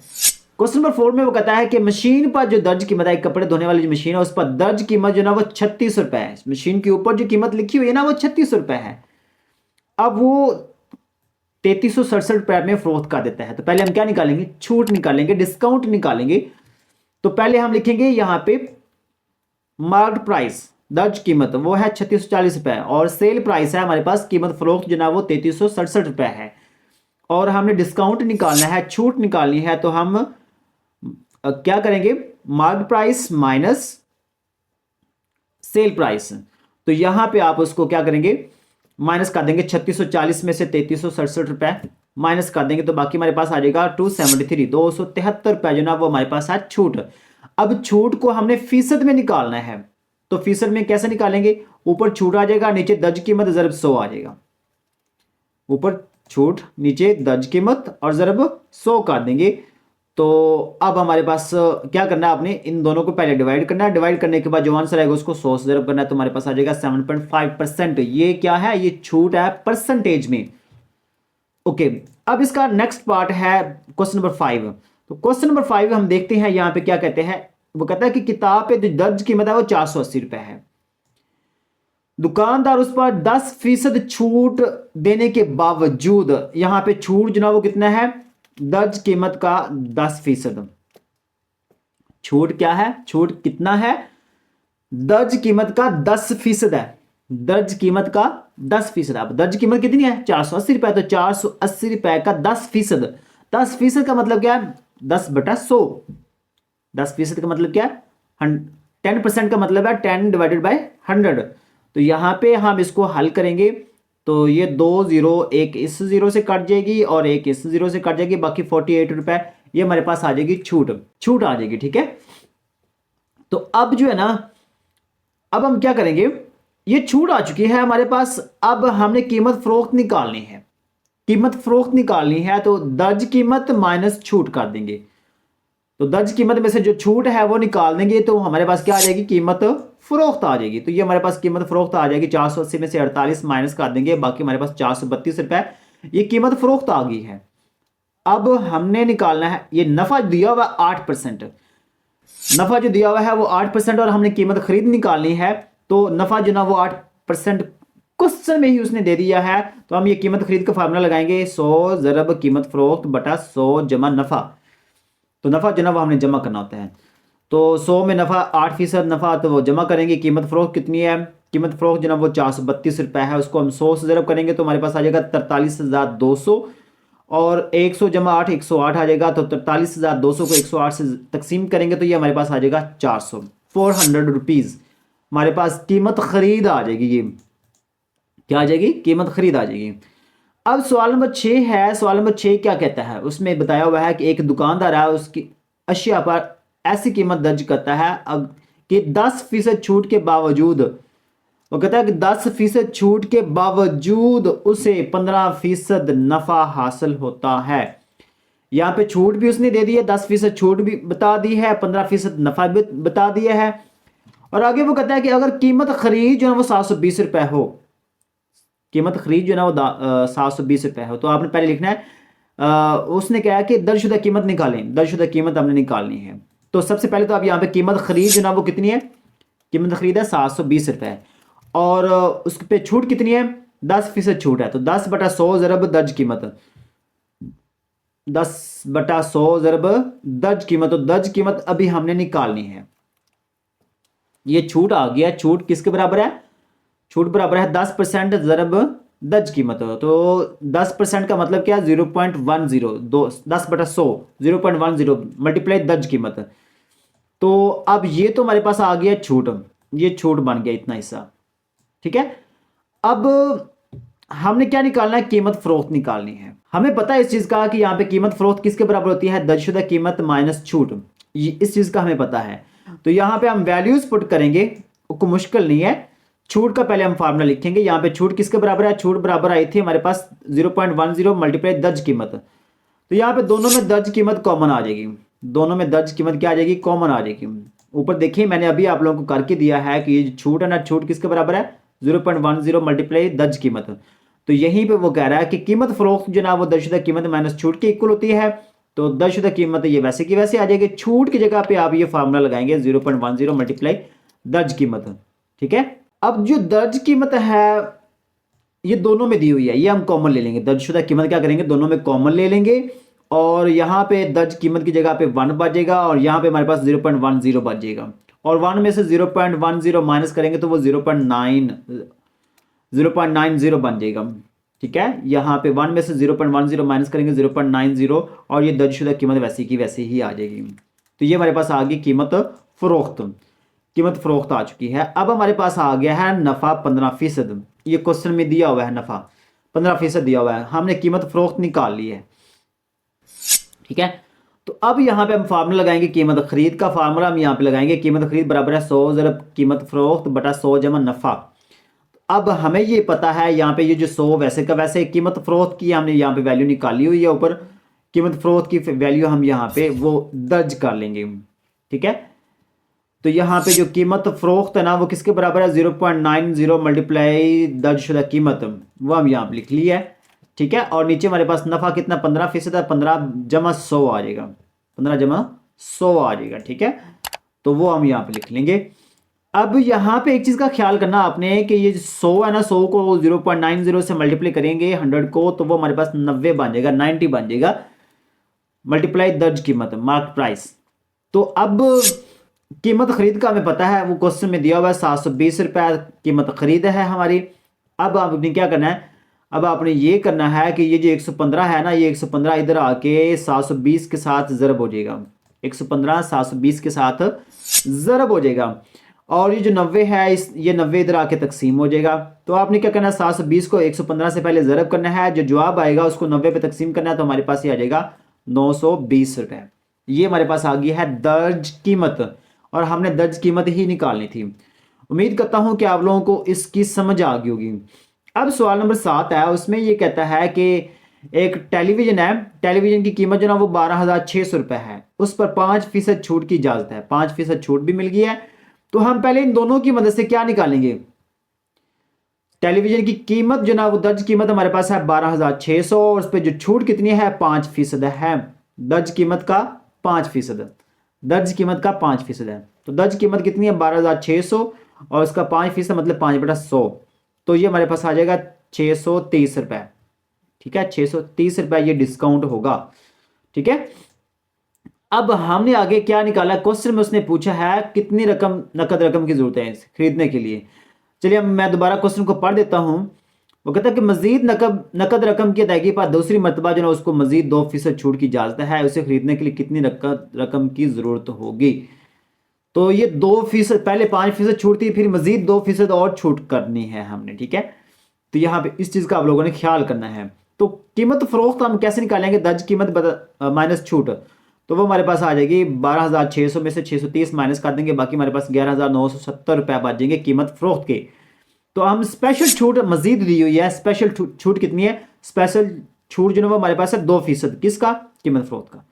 क्वेश्चन नंबर 4 में वो कहता है कि मशीन पर जो दर्ज कीमत है, कपड़े धोने वाली जो मशीन है उस पर दर्ज कीमत जो ना वो 36 रुपए है, मशीन के ऊपर जो कीमत लिखी हुई है ना वो 36 रुपए है। अब वो 3367 रुपए में फरोख्त कर देता है, तो पहले हम क्या निकालेंगे, छूट निकालेंगे, डिस्काउंट निकालेंगे। तो पहले हम लिखेंगे यहां पे मार्क्ड प्राइस दर्ज कीमत वो है 3640 रुपए और सेल प्राइस है हमारे पास कीमत फरोख्त जो ना वो 3367 रुपए है और हमने डिस्काउंट निकालना है, छूट निकालनी है। तो हम क्या करेंगे, mark price minus sale price. तो यहां पे आप उसको क्या करेंगे, माइनस कर देंगे, 3640 में से 3367 रुपए माइनस कर देंगे तो बाकी हमारे पास आ जाएगा 273, 273 रुपए जो ना वो हमारे पास है छूट। अब छूट को हमने फीसद में निकालना है, तो फीसद में कैसे निकालेंगे, ऊपर छूट आ जाएगा, नीचे दर्ज कीमत ज़रब 100 आ जाएगा, ऊपर छूट नीचे दर्ज कीमत और ज़रब 100 कर देंगे। तो अब हमारे पास क्या करना है, आपने इन दोनों को पहले डिवाइड करना है, डिवाइड करने के बाद जो आंसर आएगा उसको 100 से ज़रब करना है तो हमारे पास आ जाएगा 7.5%। ये क्या है, ये छूट है परसेंटेज में। ओके, अब इसका नेक्स्ट पार्ट है क्वेश्चन नंबर 5। तो क्वेश्चन नंबर 5 हम देखते हैं यहाँ पे क्या कहते हैं, वो कहता है कि किताब पे जो दर्ज कीमत है वो 480 रुपए है, दुकानदार उस पर 10% छूट देने के बावजूद, यहां पे छूट जो ना वो कितना है, दर्ज कीमत का 10%। छूट क्या है, छूट कितना है, दर्ज कीमत का 10% है, दर्ज कीमत का 10%। अब दर्ज कीमत कितनी है 480 रुपए, तो 480 रुपए का 10%, 10% का मतलब क्या है 10/100, 10% का मतलब क्या है 10% का मतलब है 10 डिवाइडेड बाय 100। तो यहां पे हम इसको हल करेंगे तो ये 2 0 एक इस 0 से कट जाएगी और एक इस 0 से कट जाएगी, बाकी 48 रुपए ये हमारे पास आ जाएगी, छूट आ जाएगी। ठीक है, तो अब जो है ना, अब हम क्या करेंगे, ये छूट आ चुकी है हमारे पास, अब हमने कीमत फरोख्त निकालनी है, कीमत फरोख्त निकालनी है तो दर्ज कीमत माइनस छूट कर देंगे। तो दर्ज कीमत में से जो छूट है वो निकाल देंगे तो हमारे पास क्या आ जाएगी, कीमत फरोख्त आ जाएगी। तो ये हमारे पास कीमत फरोख्त आ जाएगी, 480 में से 48 माइनस कर देंगे, बाकी हमारे पास 432 रुपए ये कीमत फरोख्त आ गई है। अब हमने निकालना है, ये नफा दिया हुआ 8%, नफा जो दिया हुआ है वो 8% और हमने कीमत खरीद निकालनी है, तो नफा जो ना वो 8% क्वेश्चन में ही उसने दे दिया है। तो हम ये कीमत खरीद का फार्मूला लगाएंगे 100 ज़रब कीमत फरोख्त बटा 100 जमा नफ़ा। तो नफ़ा जो ना वो हमने जमा करना होता है। तो 100 में नफ़ा 8% नफ़ा, तो वो जमा करेंगे। कीमत फरोख्त कितनी है? कीमत फरोख्त जो ना वो 432 रुपये है। उसको हम 100 से ज़रब करेंगे तो हमारे पास आ जाएगा 43,200 और 100 जमा 8 108 आ जाएगा। तो 43,200 को 108 से तकसीम करेंगे तो ये हमारे पास आ जाएगा 400 रुपीज़ हमारे पास कीमत खरीद आ जाएगी। ये क्या आ जाएगी? कीमत खरीद आ जाएगी। अब सवाल नंबर 6 है। सवाल नंबर 6 क्या कहता है? उसमें बताया हुआ है कि एक दुकानदार है, उसकी अशिया पर ऐसी कीमत दर्ज करता है कि 10% छूट के बावजूद, वो कहता है कि 10% छूट के बावजूद उसे 15% नफा हासिल होता है। यहाँ पे छूट भी उसने दे दी है, 10% छूट भी बता दी है, 15% नफा भी बता दिया है। और आगे वो कहता है कि अगर कीमत खरीद जो है वो 720 रुपये हो, कीमत खरीद जो है ना वो 720 रुपये हो, तो आपने पहले लिखना है उसने कहा कि दर्जशुदा कीमत निकालें। दर्जशुदा कीमत हमने निकालनी है। तो सबसे पहले तो आप यहाँ पे कीमत खरीद जो ना वो कितनी है? कीमत खरीद है 720 रुपये और उस पे छूट कितनी है? 10% छूट है। तो 10 बटा 100 ज़रब दर्ज कीमत, 10 बटा 100 ज़रब दर्ज कीमत। तो दर्ज कीमत अभी हमने निकालनी है। ये छूट आ गया। छूट किसके बराबर है? छूट बराबर है 10% ज़रब दर्ज कीमत। तो 10% का मतलब क्या? 0.10, 10 बटा 100 0.10 मल्टीप्लाई दर्ज कीमत। तो अब ये तो हमारे पास आ गया छूट, ये छूट बन गया इतना हिस्सा। ठीक है, अब हमने क्या निकालना है? कीमत फरोख्त निकालनी है। हमें पता है इस चीज का कि यहाँ पे कीमत फरोख्त किसके बराबर होती है? दर्जशुदा कीमत माइनस छूट। इस चीज का हमें पता है। तो यहाँ पे हम वैल्यूज पुट करेंगे, को मुश्किल नहीं है। छूट का पहले हम फार्मूला लिखेंगे। यहाँ पे छूट किसके बराबर है? छूट बराबर आई थी हमारे पास 0.10 मल्टीप्लाई दर्ज कीमत। तो यहाँ पे दोनों में दर्ज कीमत कॉमन आ जाएगी। दोनों में दर्ज कीमत क्या आ जाएगी? कॉमन आ जाएगी। ऊपर देखिए मैंने अभी आप लोगों को करके दिया है कि ये छूट है ना, छूट किसके बराबर है? 0.10 मल्टीप्लाई दर्ज कीमत। तो यहीं पे वो कह रहा है कि कीमत फरोख्त जो ना वो दर्जशुदा कीमत माइनस छूट के इक्वल होती है। तो दर्जशुदा कीमत ये वैसे की वैसे आ जाएगी। छूट की जगह पे आप ये फार्मूला लगाएंगे 0.10 मल्टीप्लाई दर्ज कीमत। ठीक है, अब जो दर्ज कीमत है ये दोनों में दी हुई है, ये हम कॉमन ले लेंगे। दर्जशुदा कीमत क्या करेंगे? दोनों में कॉमन ले लेंगे और यहाँ पे दर्ज कीमत की जगह पे 1 बचेगा और यहाँ पे हमारे पास 0.10 बचेगा। और 1 में से 0.10 माइनस करेंगे तो वो 0.90 बन जाएगा। ठीक है, यहाँ पे 1 में से 0.10 माइनस करेंगे 0.90 और ये दर्जशुदा कीमत वैसी की वैसी ही आ जाएगी। तो ये हमारे पास आ गई कीमत फरोख्त। कीमत फरोख्त आ चुकी है। अब हमारे पास आ गया है नफ़ा 15%। ये क्वेश्चन में दिया हुआ है नफ़ा 15% दिया हुआ है, हमने कीमत फरोख्त निकाल ली है। ठीक है, तो अब यहाँ पे हम फार्मूला लगाएंगे कीमत खरीद का। फार्मूला हम यहाँ पे लगाएंगे कीमत खरीद बराबर है 100 ज़रब कीमत फरोख्त बटा 100 जमा नफ़ा। अब हमें ये पता है यहाँ पे ये जो 100 वैसे का वैसे कीमत फरोख्त की हमने यहाँ पे वैल्यू निकाली हुई है। ऊपर कीमत फरोख्त की वैल्यू हम यहाँ पे वो दर्ज कर लेंगे। ठीक है, तो यहाँ पे जो कीमत फरोख्त है ना वो किसके बराबर है? 0.90 मल्टीप्लाई दर्जशुदा कीमत, वो हम यहाँ पे लिख लिया है। ठीक है, और नीचे हमारे पास नफ़ा कितना? 15% है। 15 जमा 100 आ जाएगा, 15 जमा 100 आ जाएगा। ठीक है, तो वो हम यहाँ पे लिख लेंगे। अब यहाँ पे एक चीज़ का ख्याल करना आपने कि ये 100 है ना, 100 को 0.90 से मल्टीप्लाई करेंगे 100 को, तो वो हमारे पास 90 बन जाएगा, 90 बन जाएगा मल्टीप्लाई दर्ज कीमत मार्क प्राइस। तो अब कीमत खरीद का हमें पता है, वो क्वेश्चन में दिया हुआ है 720 रुपये कीमत खरीद है हमारी। अब आपने क्या करना है? अब आपने ये करना है कि ये जो 115 है ना, ये 115 इधर आके 720 के साथ ज़रब हो जाएगा। 115 720 के साथ ज़रब हो जाएगा और ये जो 90 है ये 90 इधर आके तकसीम हो जाएगा। तो आपने क्या करना है? 720 को 115 से पहले ज़रब करना है, जो जवाब आएगा उसको 90 पे तकसीम करना है। तो हमारे पास ये आ जाएगा 920 रुपये। ये हमारे पास आ गई है दर्ज कीमत और हमने दर्ज कीमत ही निकालनी थी। उम्मीद करता हूं कि आप लोगों को इसकी समझ आ गई होगी। अब सवाल नंबर 7 है, उसमें ये कहता है कि एक टेलीविज़न है, टेलीविज़न की कीमत जो ना वो 12,600 रुपये है, उस पर 5% छूट की इजाज़त है। 5% छूट भी मिल गई है। तो हम पहले इन दोनों की मदद से क्या निकालेंगे? टेलीविज़न की कीमत जो ना वो दर्ज कीमत हमारे पास है 12,600 और उस पर जो छूट कितनी है? 5% है। दर्ज कीमत का 5%, दर्ज कीमत का 5% है। तो दर्ज कीमत कितनी है? 12,600 और उसका 5% मतलब 5/100। तो ये हमारे पास आ जाएगा 630 रुपये। ठीक है, 630 रुपये ये डिस्काउंट होगा। ठीक है, अब हमने आगे क्या निकाला, क्वेश्चन में उसने पूछा है कितनी रकम, नकद रकम की जरूरत है खरीदने के लिए। चलिए अब मैं दोबारा क्वेश्चन को पढ़ देता हूं। वो कहता है कि मजीद नकद रकम की अदायगी पर दूसरी मरतबा जो है उसको मजीद 2% छूट की इजाजत है, उसे खरीदने के लिए कितनी नकद रकम की जरूरत होगी। तो ये 2%, पहले 5% छूट थी, फिर मजीद 2% और छूट करनी है हमने। ठीक है, तो यहाँ पे इस चीज का आप लोगों ने ख्याल करना है। तो कीमत फरोख्त हम कैसे निकालेंगे, दर्ज कीमत माइनस छूट, तो वो हमारे पास आ जाएगी 12,600 में से 630 माइनस कर देंगे, बाकी हमारे पास 11,970 रुपये बचेंगे कीमत फरोख्त के। तो हम स्पेशल छूट मजीद दी हुई है, स्पेशल छूट कितनी है, स्पेशल छूट जो है वो हमारे पास है 2%, किसका, कीमत फरोख्त का।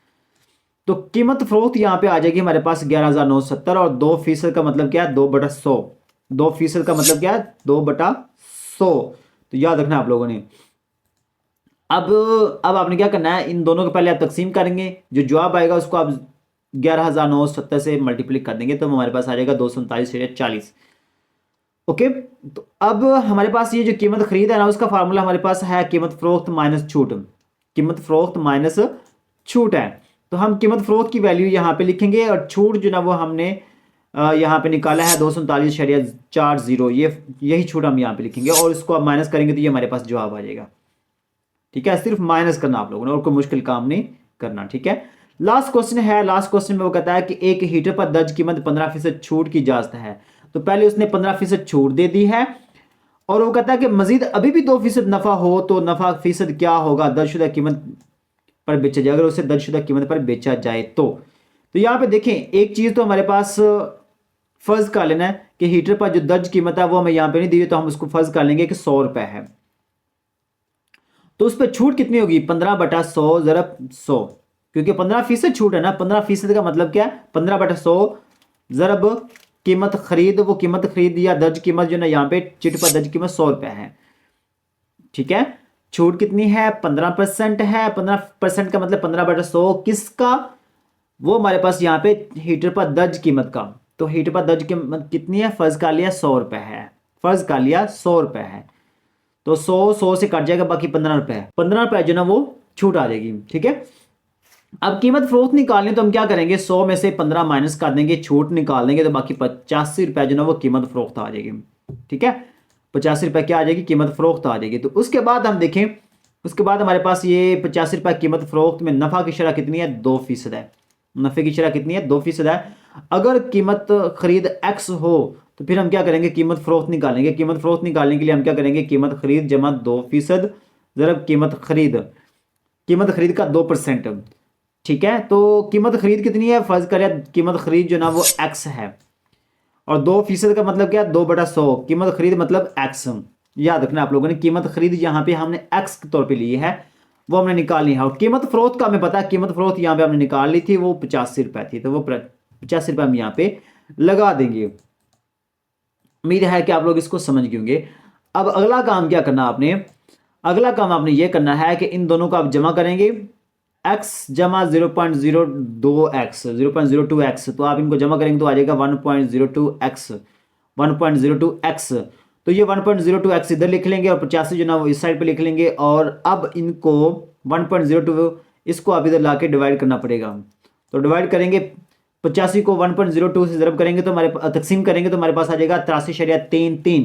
तो कीमत फरोख्त यहाँ पे आ जाएगी हमारे पास 11,970, और 2% का मतलब क्या है, 2/100। 2% का मतलब क्या है, 2/100। तो याद रखना आप लोगों ने। अब आपने क्या करना है, इन दोनों को पहले आप तकसीम करेंगे, जो जवाब आएगा उसको आप 11,970 से मल्टीप्लाई कर देंगे, तो हमारे पास आ जाएगा 239,40। ओके, तो अब हमारे पास ये जो कीमत खरीद है ना, उसका फार्मूला हमारे पास है कीमत फरोख्त माइनस छूट। कीमत फरोख्त माइनस छूट है, तो हम कीमत फरोख्त की वैल्यू यहाँ पे लिखेंगे, और छूट जो ना वो हमने यहाँ पे निकाला है 239,40। यही छूट हम यहाँ पे लिखेंगे, और इसको आप माइनस करेंगे तो ये हमारे पास जवाब आ जाएगा। ठीक है, सिर्फ माइनस करना आप लोगों ने, और कोई मुश्किल काम नहीं करना। ठीक है, लास्ट क्वेश्चन है। लास्ट क्वेश्चन में वो कहता है कि एक हीटर पर दर्ज कीमत 15% छूट की इजाजत है। तो पहले उसने 15% छूट दे दी है, और वो कहता है कि मजीद अभी भी 2% नफा हो तो नफा फीसद क्या होगा, दर्जशुदा कीमत पर बेचा जाए, अगर उसे दर्जशुदा कीमत पर बेचा जाए तो यहाँ पे देखें, एक चीज तो हमारे पास फर्ज कर लेना है कि हीटर पर जो दर्ज कीमत है वो हमें यहाँ पे नहीं दी, तो हम उसको फर्ज कर लेंगे कि 100 रुपए है। तो उस पर छूट कितनी होगी, 15/100 ज़रब 100, क्योंकि 15% छूट है ना। 15% का मतलब क्या है, 15/100 ज़रब कीमत खरीद, वो कीमत खरीद या दर्ज कीमत जो ना यहाँ पे चिट पर दर्ज कीमत 100 रुपए है। ठीक है, छूट कितनी है, 15% है। 15% का मतलब 15/100 किसका, वो हमारे पास यहाँ पे हीटर पर दर्ज कीमत का। तो हीटर पर दर्ज कीमत कितनी है, फर्ज कर लिया 100 रुपए है, फर्ज कर लिया 100 रुपए है। तो 100 से कट जाएगा, बाकी 15 रुपए, 15 रुपए जो ना वो छूट आ जाएगी। ठीक है, अब कीमत फरोख्त निकालनी, तो हम क्या करेंगे, 100 में से 15 माइनस कर देंगे, छूट निकाल देंगे, तो बाकी 85 रुपए जो ना वो कीमत फरोख्त आ जाएगी। ठीक है, 85 रुपए क्या आ जाएगी, कीमत फरोख्त आ जाएगी। तो उसके बाद हम देखें, उसके बाद हमारे पास ये 85 रुपए कीमत फरोख्त में नफा की शरह कितनी है, 2% है। नफे की शरह कितनी है, 2% है। अगर कीमत खरीद x हो तो फिर हम क्या करेंगे, कीमत फरोख्त निकालेंगे। कीमत फरोख्त निकालने के लिए हम क्या करेंगे, कीमत खरीद जमा 2% ज़रब कीमत खरीद, कीमत खरीद का 2%। ठीक है, तो कीमत खरीद कितनी है, फर्ज करें कीमत खरीद जो ना वो x है, और 2% का मतलब क्या है, 2/100। कीमत खरीद मतलब x। याद रखना आप लोगों ने, कीमत खरीद यहाँ पे हमने x के तौर पे ली है, वो हमने निकालनी है। और कीमत फरोख्त का हमें पता है, कीमत फरोख्त यहाँ पे हमने निकाल ली थी, वो 85 रुपए थी, तो वो 85 रुपए हम यहाँ पे लगा देंगे। उम्मीद है कि आप लोग इसको समझ गए होंगे। अब अगला काम क्या करना आपने, अगला काम आपने ये करना है कि इन दोनों को आप जमा करेंगे, x जमा 0.02x 0.02x, तो आप इनको जमा करेंगे तो आ जाएगा 1.02x 1.02x। तो ये 1.02x इधर लिख लेंगे, और 85 जो ना वो इस साइड पे लिख लेंगे, और अब इनको 1.02 इसको आप इधर लाके डिवाइड करना पड़ेगा। तो डिवाइड करेंगे, 85 को 1.02 से ज़रब करेंगे तो हमारे तकसीम करेंगे तो हमारे पास आ जाएगा 83.33।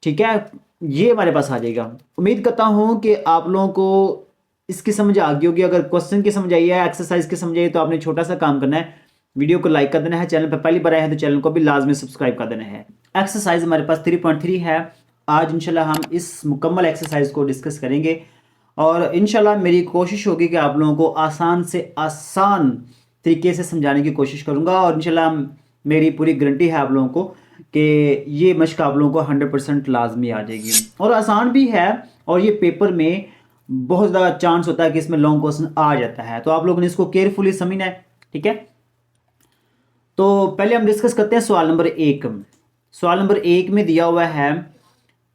ठीक है, ये हमारे पास आ जाएगा। उम्मीद करता हूं कि आप लोगों को इसकी समझ आ गई होगी। अगर क्वेश्चन की समझ आई है, एक्सरसाइज की समझ आई, तो आपने छोटा सा काम करना है, वीडियो को लाइक कर देना है, चैनल पर पहली बार आए हैं तो चैनल को भी लाजमी सब्सक्राइब कर देना है। एक्सरसाइज हमारे पास 3.3 है। आज इंशाल्लाह हम इस मुकम्मल एक्सरसाइज को डिस्कस करेंगे, और इंशाल्लाह मेरी कोशिश होगी कि आप लोगों को आसान से आसान तरीके से समझाने की कोशिश करूंगा, और इंशाल्लाह मेरी पूरी गारंटी है आप लोगों को कि ये मश्क आप लोगों को 100% लाजमी आ जाएगी, और आसान भी है। और ये पेपर में बहुत ज़्यादा चांस होता है कि इसमें लॉन्ग क्वेश्चन आ जाता है, तो आप लोगों ने इसको केयरफुली समझना है। ठीक है, तो पहले हम डिस्कस करते हैं सवाल नंबर 1। सवाल नंबर 1 में दिया हुआ है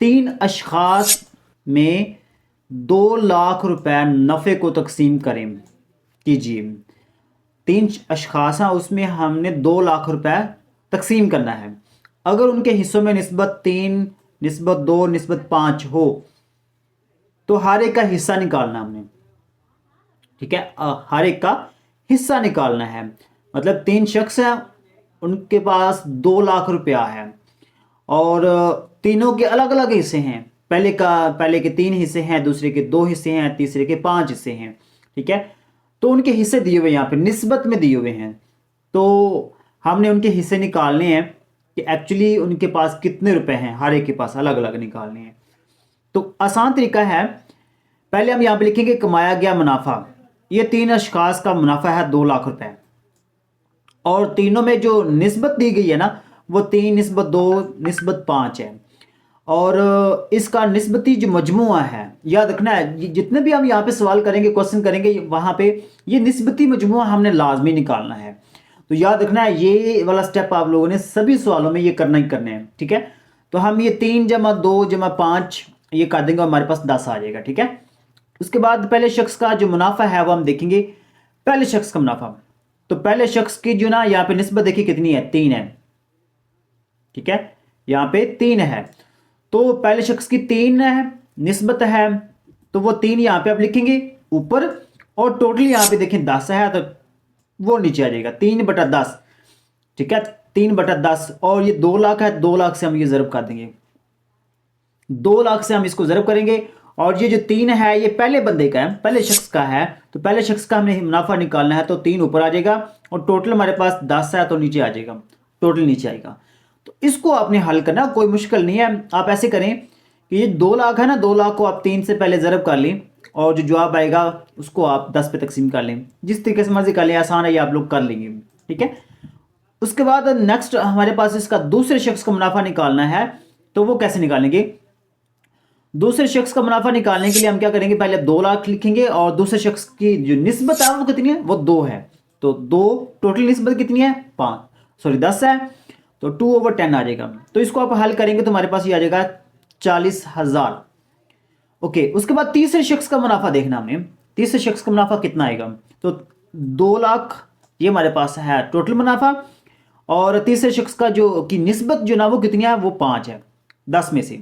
3 अशखास में 2 लाख रुपए नफ़े को तकसीम करें कीजिए। 3 अशखास हैं, उसमें हमने 2 लाख रुपए तकसीम करना है। अगर उनके हिस्सों में निस्बत 3 निस्बत 2 निस्बत 5 हो तो हर एक का हिस्सा निकालना हमने, ठीक है। हर एक का हिस्सा निकालना है। मतलब 3 शख्स हैं, उनके पास 2 लाख रुपया है और तीनों के अलग अलग हिस्से हैं। पहले के 3 हिस्से हैं, दूसरे के 2 हिस्से हैं, तीसरे के 5 हिस्से हैं, ठीक है। तो उनके हिस्से दिए हुए यहाँ पे निस्बत में दिए हुए हैं। तो हमने उनके हिस्से निकालने हैं कि एक्चुअली उनके पास कितने रुपए हैं, हर एक के पास अलग अलग निकालने हैं। तो आसान तरीका है, पहले हम यहाँ पे लिखेंगे कमाया गया मुनाफा। ये 3 अशखास का मुनाफा है 2 लाख रुपए और तीनों में जो निस्बत दी गई है ना वो 3 निस्बत 2 निस्बत 5 है। और इसका निस्बती जो मजमुआ है, याद रखना है जितने भी हम यहाँ पे सवाल करेंगे, क्वेश्चन करेंगे, वहां पे ये निस्बती मजमुआ हमने लाजमी निकालना है। तो याद रखना है ये वाला स्टेप आप लोगों ने सभी सवालों में ये करना ही करने हैं, ठीक है। तो हम ये 3 जमा 2 जमा 5 ये कर देंगे, हमारे पास 10 आ जाएगा, ठीक है। उसके बाद पहले शख्स का जो मुनाफा है वो हम देखेंगे। पहले शख्स का मुनाफा, तो पहले शख्स की जो ना यहाँ पे निस्बत देखिए कितनी है, 3 है, ठीक है। यहाँ पे 3 है, तो पहले शख्स की 3 है निस्बत है, तो वो 3 यहाँ पे आप लिखेंगे ऊपर और टोटल यहाँ पे देखें 10 है तो वो नीचे आ जाएगा 3/10, ठीक है। 3/10 और ये 2 लाख है, 2 लाख से हम ये ज़रब कर देंगे, 2 लाख से हम इसको ज़रब करेंगे। और ये जो 3 है ये पहले बंदे का है, पहले शख्स का है, तो पहले शख्स का हमें मुनाफा निकालना है तो 3 ऊपर आ जाएगा और टोटल हमारे पास 10 है तो नीचे आ जाएगा, टोटल नीचे आएगा। तो इसको आपने हल करना, कोई मुश्किल नहीं है। आप ऐसे करें कि ये 2 लाख है ना, 2 लाख को आप 3 से पहले ज़रब कर लें और जो जवाब आएगा उसको आप 10 पे तकसीम कर लें, जिस तरीके से मर्जी कर लें, आसान है ये, आप लोग कर लेंगे, ठीक है। उसके बाद नेक्स्ट हमारे पास इसका दूसरे शख्स का मुनाफा निकालना है, तो वो कैसे निकालेंगे। दूसरे शख्स का मुनाफा निकालने के लिए हम क्या करेंगे, पहले 2 लाख लिखेंगे और दूसरे शख्स की जो निस्बत है वो कितनी है, वो 2 है, तो 2 टोटल निस्बत कितनी है 10 है, तो 2/10 आ जाएगा। तो इसको आप हल करेंगे तो हमारे पास ये आ जाएगा 40,000। ओके, उसके बाद तीसरे शख्स का मुनाफा देखना हमने, तीसरे शख्स का मुनाफा कितना आएगा, तो 2 लाख ये हमारे पास है टोटल मुनाफा और तीसरे शख्स का जो की निस्बत जो ना वो कितनी है, वो 5 है 10 में से,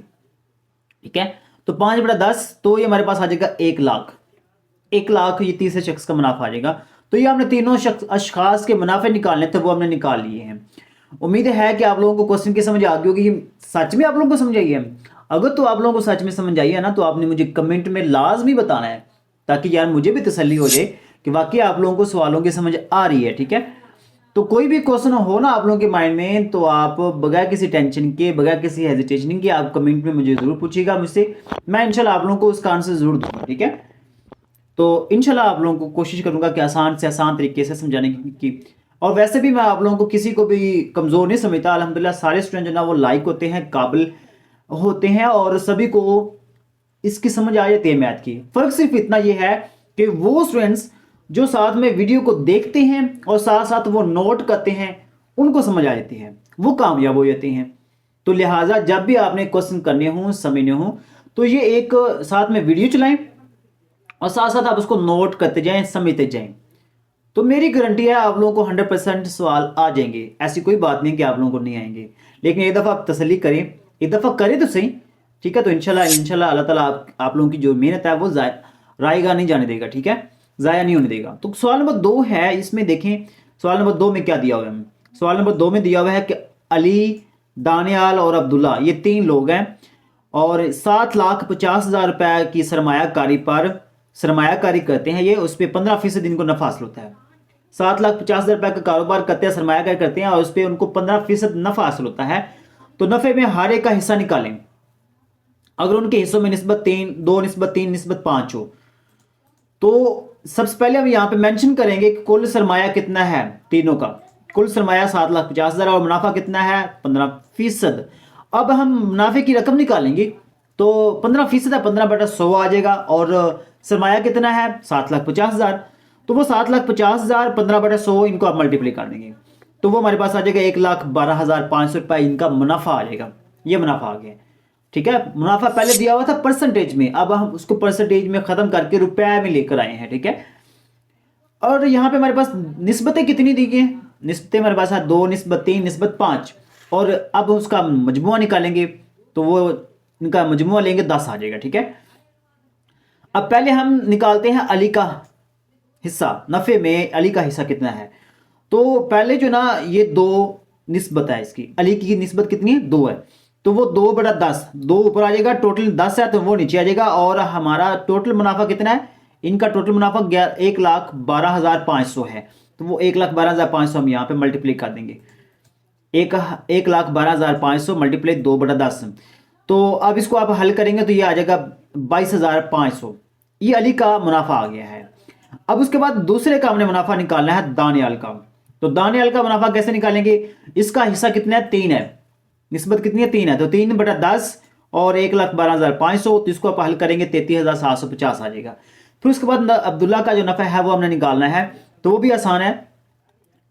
ठीक है। तो 5/10 तो ये हमारे पास आ जाएगा 1 लाख, 1 लाख ये तीसरे शख्स का मुनाफा आ जाएगा। तो ये हमने तीनों अशखास के मुनाफे निकालने थे, वो हमने निकाल लिए हैं। उम्मीद है कि आप लोगों को क्वेश्चन की समझ आ गई होगी। सच में आप लोगों को समझ आई है? अगर तो आप लोगों को सच में समझ आई है ना, तो आपने मुझे कमेंट में लाजमी बताना है, ताकि यार मुझे भी तसल्ली हो जाए कि वाकई आप लोगों को सवालों की समझ आ रही है, ठीक है। तो कोई भी क्वेश्चन हो ना आप लोगों के माइंड में, तो आप बगैर किसी टेंशन के, बगैर किसी हेजिटेशन के, आप कमेंट में मुझे जरूर पूछिएगा मुझसे, मैं इंशाल्लाह आप लोगों को उसका आंसर जरूर दूंगा, ठीक है। तो इंशाल्लाह आप लोगों को कोशिश करूंगा कि आसान से आसान तरीके से समझाने की। और वैसे भी मैं आप लोगों को किसी को भी कमज़ोर नहीं समझता, अल्हम्दुलिल्लाह सारे स्टूडेंट जो ना वो लाइक होते हैं, काबिल होते हैं और सभी को इसकी समझ आ जाती है मैथ की। फ़र्क सिर्फ इतना ये है कि वो स्टूडेंट्स जो साथ में वीडियो को देखते हैं और साथ साथ वो नोट करते हैं, उनको समझ आ जाती है, वो कामयाब हो जाते हैं। तो लिहाजा जब भी आपने क्वेश्चन करने हों, समझने हों, तो ये एक साथ में वीडियो चलाएं और साथ साथ आप उसको नोट करते जाएं, समझते जाएं। तो मेरी गारंटी है आप लोगों को 100% सवाल आ जाएंगे। ऐसी कोई बात नहीं कि आप लोगों को नहीं आएंगे, लेकिन एक दफ़ा आप तसल्ली करें, एक दफ़ा करें तो सही, ठीक है। तो इंशाल्लाह अल्लाह ताला आप लोगों की जो मेहनत है वो रायगा नहीं जाने देगा, ठीक है, ज़ाया नहीं होने देगा। तो सवाल नंबर 2 है, इसमें देखें सवाल नंबर 2 में क्या दिया हुआ है। सवाल नंबर 2 में दिया हुआ है कि अली, दानियाल और अब्दुल्ला ये 3 लोग हैं और 7,50,000 रुपए की सरमायाकारी करते हैं ये, उस पर 15% इनको नफा हासिल होता है। 7,50,000 रुपए का कारोबार करते हैं, सरमायाकारी करते हैं और उस पर उनको 15% नफा हासिल होता है। तो नफे में हर एक का हिस्सा निकालें। अगर उनके हिस्सों में निस्बत 2 निस्बत 3 निस्बत 5 हो, तो सबसे पहले हम यहाँ पे मेंशन करेंगे कि कुल सरमाया कितना है तीनों का। कुल सरमाया 7,50,000 और मुनाफा कितना है 15%। अब हम मुनाफे की रकम निकालेंगे, तो 15% है, 15/100 आ जाएगा और सरमाया कितना है 7,50,000। तो वो 7,50,000 15/100 इनको आप मल्टीप्लाई कर देंगे, तो वो हमारे पास आ जाएगा 1,12,500 रुपये इनका मुनाफा आ जाएगा। ये मुनाफा आ गया, ठीक है। मुनाफा पहले दिया हुआ था परसेंटेज में, अब हम उसको परसेंटेज में खत्म करके रुपए में लेकर आए हैं, ठीक है। और यहाँ पे हमारे पास निस्बतें कितनी दी गई हैं, निस्बतें हमारे पास है 2 निस्बत 3 निस्बत 5 और अब उसका मजमुआ निकालेंगे, तो वो इनका मजमुआ लेंगे 10 आ जाएगा। ठीक है, अब पहले हम निकालते हैं अली का हिस्सा, नफ़े में अली का हिस्सा कितना है। तो पहले जो ना ये 2 निस्बत है, इसकी अली की निस्बत कितनी है, 2 है, तो वो 2/10, 2 ऊपर आ जाएगा, टोटल 10 है तो वो नीचे आ जाएगा। और हमारा टोटल मुनाफा कितना है, इनका टोटल मुनाफा 1,12,500 है, तो वो 1,12,500 हम यहाँ पे मल्टीप्लाई कर देंगे, 1,12,500 मल्टीप्लाई 2/10। तो अब इसको आप हल करेंगे तो ये आ जाएगा 22,500, ये अली का मुनाफा आ गया है। अब उसके बाद दूसरे का हमने मुनाफा निकालना है दानियाल का। तो दानियाल का मुनाफा कैसे निकालेंगे, इसका हिस्सा कितना है, 3 है, निस्बत कितनी है, 3 है, तो 3/10 और 1,12,500, तो इसको आप हल करेंगे 33,750 आ जाएगा। फिर उसके बाद अब्दुल्ला का जो नफा है वो हमने निकालना है, तो वो भी आसान है,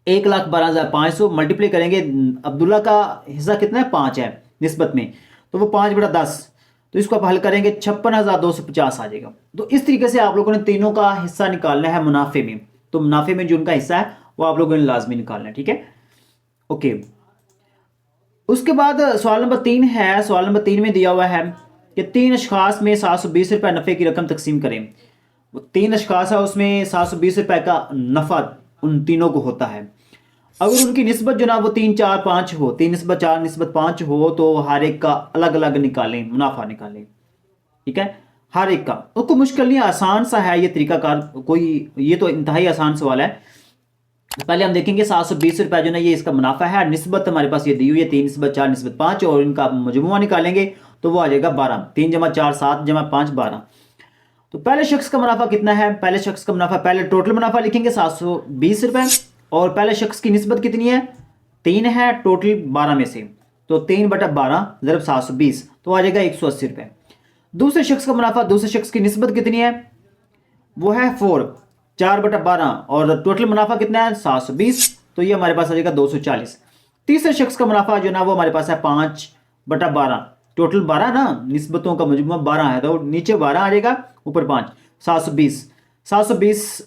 1,12,500 मल्टीप्लाई करेंगे, अब्दुल्ला का हिस्सा कितना है, 5 है निस्बत में, तो वो 5/10, तो इसको आप हल करेंगे 56,250 आ जाएगा। तो इस तरीके से आप लोगों ने तीनों का हिस्सा निकालना है मुनाफे में। तो मुनाफे में जो उनका हिस्सा है वो आप लोगों ने लाजमी निकालना है। ठीक है, ओके। उसके बाद सवाल नंबर 3 है, सवाल नंबर 3 में दिया हुआ है कि 3 अशखास में 720 रुपये नफ़े की रकम तकसीम करें। वो 3 अशखास है, उसमें 720 रुपये का नफ़ा उन तीनों को होता है। अगर उनकी निस्बत जो ना वो 3, 4, 5 हो, 3:4, 3:5 हो, तो हर एक का अलग अलग निकालें, मुनाफा निकालें। ठीक है, हर एक का, उसको मुश्किल नहीं, आसान सा है ये तरीकाकार, कोई ये तो इंतहाई आसान सवाल है। पहले हम देखेंगे 720 रुपये जो ना ये इसका मुनाफा है, निस्बत हमारे पास ये दी हुई है 3:4, 3:5, और इनका मजमुआ निकालेंगे तो वो आ जाएगा 12, 3+4 7 +5 12। तो पहले शख्स का मुनाफा कितना है, पहले शख्स का मुनाफा, पहले टोटल मुनाफा लिखेंगे 720 रुपये, और पहले शख्स की निस्बत कितनी है, 3 है, टोटल 12 में से, तो 3/12 ज़रब 720, तो आ जाएगा 180 रुपये। दूसरे शख्स का मुनाफा, दूसरे शख्स की निस्बत कितनी है, वो है 4, 4/12, और टोटल मुनाफा कितना है 720, तो ये हमारे पास आ जाएगा 240। तीसरे शख्स का मुनाफा जो ना वो हमारे पास है 5/12, टोटल 12 ना, निस्बतों का मजमुआ 12 है, तो नीचे 12 आ जाएगा, ऊपर 5, 720, 720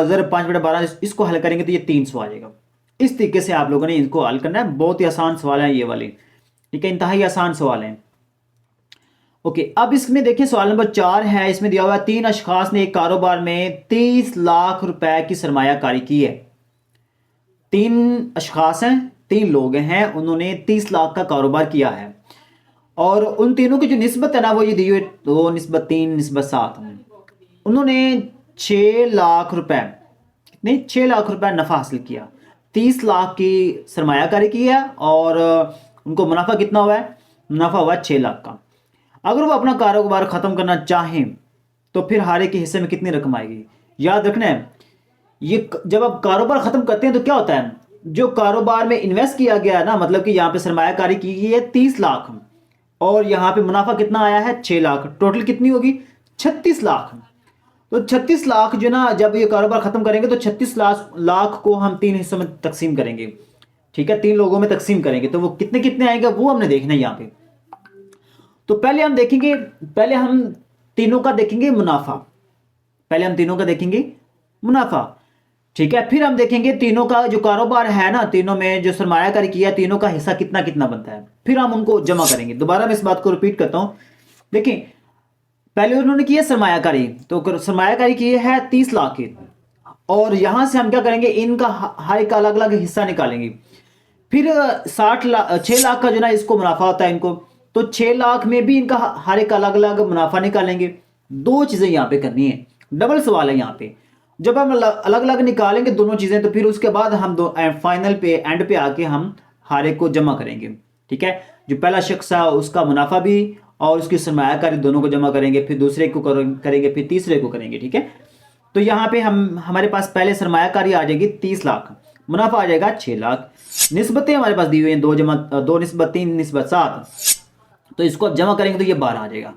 ज़रा 5/12, इसको हल करेंगे तो ये 300 आ जाएगा। इस तरीके से आप लोगों ने इनको हल करना है, बहुत ही आसान सवाल है ये वाले। ठीक है, इंतहाई आसान सवाल है। ओके, अब इसमें देखिए सवाल नंबर 4 है, इसमें दिया हुआ है 3 अशखास ने एक कारोबार में 30 लाख रुपए की सरमायाकारी की है। 3 अशखास हैं, 3 लोग हैं, उन्होंने 30 लाख का कारोबार किया है, और उन तीनों की जो निस्बत है ना वो ये दी हुई 2:3:7। उन्होंने 6 लाख रुपए, नहीं 6 लाख रुपए नफा हासिल किया, 30 लाख की सरमायाकारी की है, और उनको मुनाफा कितना हुआ है, मुनाफा हुआ 6 लाख का। अगर वो अपना कारोबार ख़त्म करना चाहें तो फिर हारे के हिस्से में कितनी रकम आएगी। याद रखना है, ये जब आप कारोबार ख़त्म करते हैं तो क्या होता है, जो कारोबार में इन्वेस्ट किया गया है ना, मतलब कि यहाँ पे सरमायाकारी की गई है 30 लाख, और यहाँ पे मुनाफा कितना आया है 6 लाख, टोटल कितनी होगी 36 लाख। तो 36 लाख जो ना, जब ये कारोबार ख़त्म करेंगे तो 36 लाख को हम 3 हिस्सों में तकसीम करेंगे। ठीक है, 3 लोगों में तकसीम करेंगे, तो वो कितने कितने आएंगे वो हमने देखना है यहाँ पे। तो पहले हम देखेंगे, पहले हम तीनों का देखेंगे मुनाफा, पहले हम तीनों का देखेंगे मुनाफा। ठीक है, फिर हम देखेंगे तीनों का जो कारोबार है ना, तीनों में जो सरमायाकारी किया है, तीनों का हिस्सा कितना कितना बनता है, फिर हम उनको जमा करेंगे। दोबारा मैं इस बात को रिपीट करता हूं, देखिए पहले उन्होंने किया सरमायाकारी, तो सरमायाकारी की है 30 लाख की, और यहां से हम क्या करेंगे, इनका हर एक अलग अलग हिस्सा निकालेंगे। फिर 6 लाख का जो ना इसको मुनाफा होता है इनको, तो 6 लाख में भी इनका हर एक अलग अलग मुनाफा निकालेंगे। 2 चीज़ें यहाँ पे करनी है, डबल सवाल है यहाँ पे। जब हम अलग अलग निकालेंगे दोनों चीज़ें, तो फिर उसके बाद हम फाइनल पे एंड पे आके हम हर एक को जमा करेंगे। ठीक है, जो पहला शख्स है उसका मुनाफा भी और उसकी सरमायाकारी दोनों को जमा करेंगे, फिर दूसरे को करेंगे, फिर तीसरे को करेंगे। ठीक है, तो यहाँ पे हमारे पास पहले सरमायाकारी आ जाएगी 30 लाख, मुनाफा आ जाएगा 6 लाख, निस्बतें हमारे पास दी हुई हैं 2:3:7, तो इसको अब जमा करेंगे तो ये 12 आ जाएगा।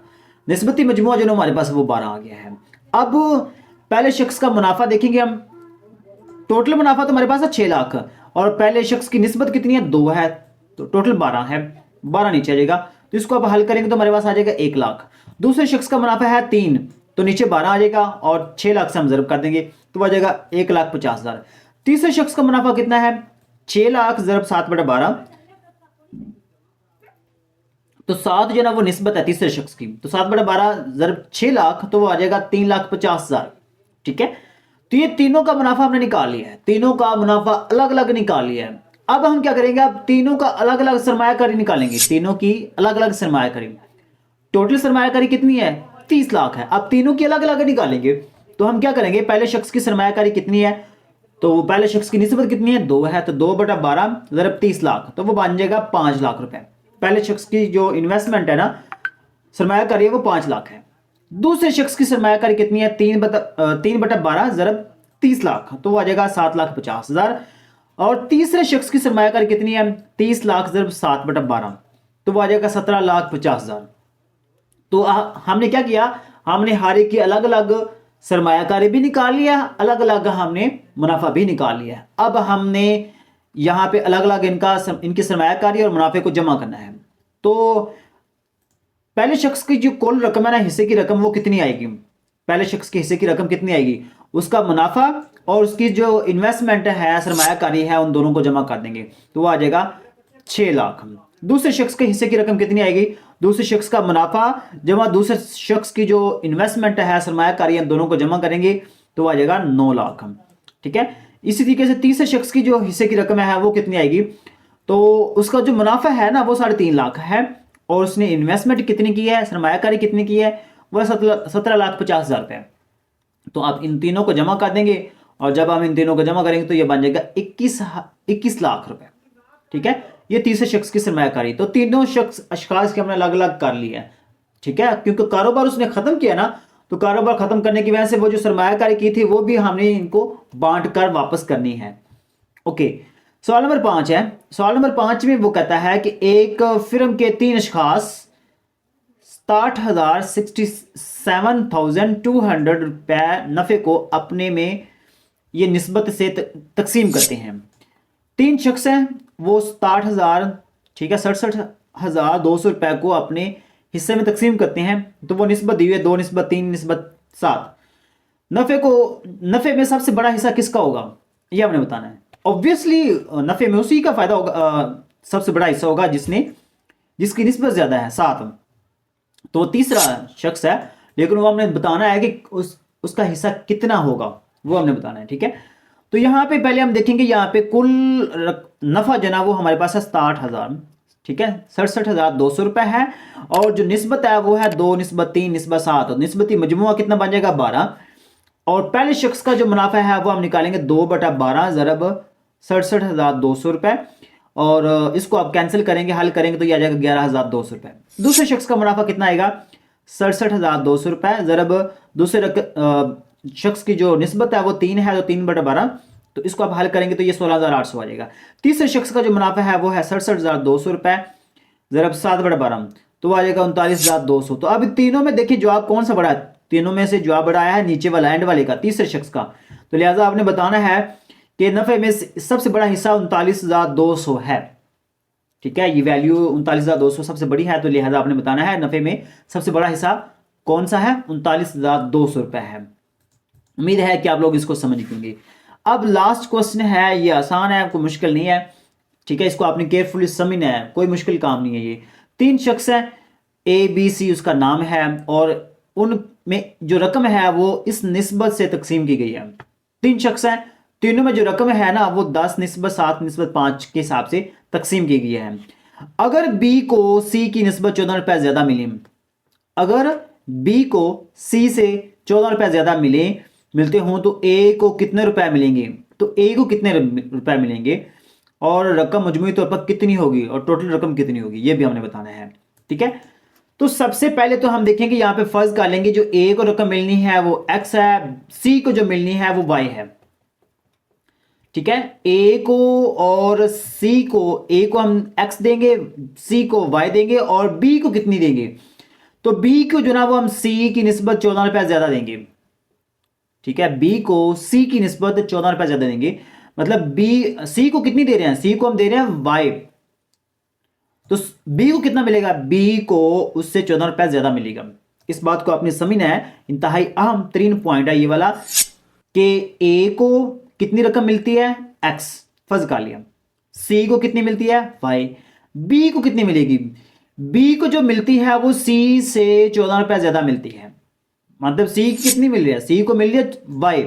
निस्बती मजमुआ जो ना हमारे पास वो 12 आ गया है। अब पहले शख्स का मुनाफा देखेंगे हम, टोटल मुनाफा तो हमारे पास है 6 लाख, और पहले शख्स की निस्बत कितनी है 2 है, तो टोटल 12 है, 12 नीचे आ जाएगा, तो इसको अब हल करेंगे तो हमारे पास आ जाएगा 1 लाख। दूसरे शख्स का मुनाफा है 3, तो नीचे 12 आ जाएगा, और 6 लाख से हम ज़रब कर देंगे तो आ जाएगा 1,50,000। तीसरे शख्स का मुनाफा कितना है 6 लाख ज़रब 7/12, तो 7 जो है ना वो निस्बत है तीसरे शख्स की, तो 7/12 ज़रब 6 लाख, तो वो आ जाएगा 3,50,000। ठीक है, तो ये तीनों का मुनाफा हमने निकाल लिया है, तीनों का मुनाफा अलग अलग निकाल लिया है। अब हम क्या करेंगे, अब तीनों का अलग अलग सरमायाकारी निकालेंगे, तीनों की अलग अलग सरमायाकारी। टोटल सरमायाकारी कितनी है, 30 लाख है। अब तीनों की अलग अलग निकालेंगे, तो हम क्या करेंगे, पहले शख्स की सरमायाकारी कितनी है, तो पहले शख्स की निस्बत कितनी है, 2 है, तो 2/12 ज़रब 30 लाख, तो वो बन जाएगा 5 लाख रुपए। पहले शख्स की जो इन्वेस्टमेंट है ना, सरमायाकारी है, वो 5 लाख है। दूसरे शख्स की सरमायाकारी कितनी है, 3/12 ज़रब 30 लाख, तो वो आ जाएगा 7,50,000। और तीसरे शख्स की सरमायाकारी कितनी है, 30 लाख ज़रब 7/12, तो वो आ जाएगा 17,50,000। तो हमने क्या किया, हमने हर एक की अलग अलग सरमायाकारी भी निकाल लिया, अलग अलग हमने मुनाफा भी निकाल लिया। अब हमने यहाँ पे अलग अलग इनकी सरमायाकारी और मुनाफे को जमा करना है। तो पहले शख्स की जो कुल रकम है ना, हिस्से की रकम, वो कितनी आएगी, पहले शख्स के हिस्से की रकम कितनी आएगी, उसका मुनाफा और उसकी जो इन्वेस्टमेंट है, सरमायाकारी है, उन दोनों को जमा कर देंगे, तो वो आ जाएगा 6 लाख। दूसरे शख्स के हिस्से की रकम कितनी आएगी, दूसरे शख्स का मुनाफा जमा दूसरे शख्स की जो इन्वेस्टमेंट है, सरमायाकारी है, दोनों को जमा करेंगे, तो आ जाएगा 9 लाख। ठीक है, इसी तरीके से तीसरे शख्स की जो हिस्से की रकम है वो कितनी आएगी, तो उसका जो मुनाफा है ना वो 3.5 लाख है, और उसने इन्वेस्टमेंट कितनी की है, सरमायाकारी कितनी की है, वह 17,50,000 रुपये। तो आप इन तीनों को जमा कर देंगे, और जब हम इन तीनों को जमा करेंगे तो ये बन जाएगा 21 लाख रुपए। ठीक है, ये तीसरे शख्स की सरमायाकारी। तो तीनों अशखास के हमने अलग अलग कर लिया है। ठीक है, क्योंकि कारोबार उसने खत्म किया ना, तो कारोबार खत्म करने की वजह से वो जो सरमायाकारी की थी वो भी हमने इनको बांट कर वापस करनी है। ओके, सवाल नंबर 5 है। सवाल नंबर 5 में वो कहता है कि एक फिल्म के 3 अशखास 67,200 रुपए नफे को अपने में ये निस्बत से तकसीम करते हैं। 3 शख्स हैं, वो 60,000, ठीक है, 67,200 रुपए को अपने हिस्से में तकसीम करते हैं। तो वो निस्बत दी हुई है 2:3:7। नफे में सबसे बड़ा हिस्सा किसका होगा, ये हमने बताना है। ऑब्वियसली नफे में उसी का फायदा होगा, सबसे बड़ा हिस्सा होगा जिसकी निस्बत ज्यादा है, 7। तो वो तीसरा शख्स है, लेकिन वो हमने बताना है कि उसका हिस्सा कितना होगा, वो हमने बताना है। ठीक है, तो यहां पे पहले हम देखेंगे, यहां पे कुल नफा जो ना वो हमारे पास है 67,000। ठीक है, 67,200 रुपए है, और जो निस्बत है वो है 2:3:7। निस्बती मजमुआ कितना बन जाएगा, 12। और पहले शख्स का जो मुनाफा है वो हम निकालेंगे 2/12 ज़रब 67,200 रुपए, और इसको आप कैंसिल करेंगे, हल करेंगे तो ये आ जाएगा 11,200 रुपए। दूसरे शख्स का मुनाफा कितना आएगा, 67,200 रुपए ज़रब दूसरे शख्स की जो निस्बत है वो 3 है, तो 3/12, तो इसको आप हल करेंगे तो ये 16,800 आ जाएगा। तीसरे शख्स का जो मुनाफा है वो है 67,200 रुपए ज़रब 7/12, तो वो आ जाएगा 39,200। तो अब तीनों में देखिए जवाब कौन सा बड़ा है, तीनों में से जवाब बड़ा आया है नीचे वाला, एंड वाले का, तीसरे शख्स का। तो लिहाजा आपने बताना है कि नफे में सबसे बड़ा हिस्सा 39,200 है। ठीक है, ये वैल्यू 39,200 सबसे बड़ी है, तो लिहाजा आपने बताना है नफे में सबसे बड़ा हिस्सा कौन सा है, 39,200 रुपए है। उम्मीद है कि आप लोग इसको समझ लेंगे। अब लास्ट क्वेश्चन है, ये आसान है, कोई मुश्किल नहीं है। ठीक है, इसको आपने केयरफुली समझना है, कोई मुश्किल काम नहीं है। ये 3 शख्स हैं, ABC उसका नाम है, और उनमें जो रकम है वो इस निस्बत से तकसीम की गई है। 3 शख्स हैं, तीनों में जो रकम है ना वो 10:7:5 के हिसाब से तकसीम की गई है। अगर B को C की निस्बत 14 रुपए ज्यादा मिले, अगर B को C से 14 रुपए ज्यादा मिलते हों, तो A को कितने रुपए मिलेंगे, तो A को कितने रुपए मिलेंगे, और रकम मजमूई तौर पर कितनी होगी, और टोटल रकम कितनी होगी, ये भी हमने बताना है। ठीक है, तो सबसे पहले तो हम देखेंगे, यहां पे फर्ज कर लेंगे, जो A को रकम मिलनी है वो X है, C को जो मिलनी है वो Y है। ठीक है, A को और A को हम X देंगे, C को Y देंगे, और B को कितनी देंगे, तो B को जो ना वो हम C की निस्बत 14 रुपए ज्यादा देंगे। ठीक है, B को C की निस्बत 14 रुपए ज्यादा देंगे, मतलब C को कितनी दे रहे हैं, C को हम दे रहे हैं Y, तो B को कितना मिलेगा, B को उससे 14 रुपए ज्यादा मिलेगा। इस बात को आपने समझना है, इंतहाई अहम तरीन पॉइंट है ये वाला, कि A को कितनी रकम मिलती है, X फर्ज कर लिया, C को कितनी मिलती है, Y, B को कितनी मिलेगी, बी को जो मिलती है वो सी से 14 रुपया ज्यादा मिलती है। मतलब सी कितनी मिल रही है, सी को मिल रही है वाई,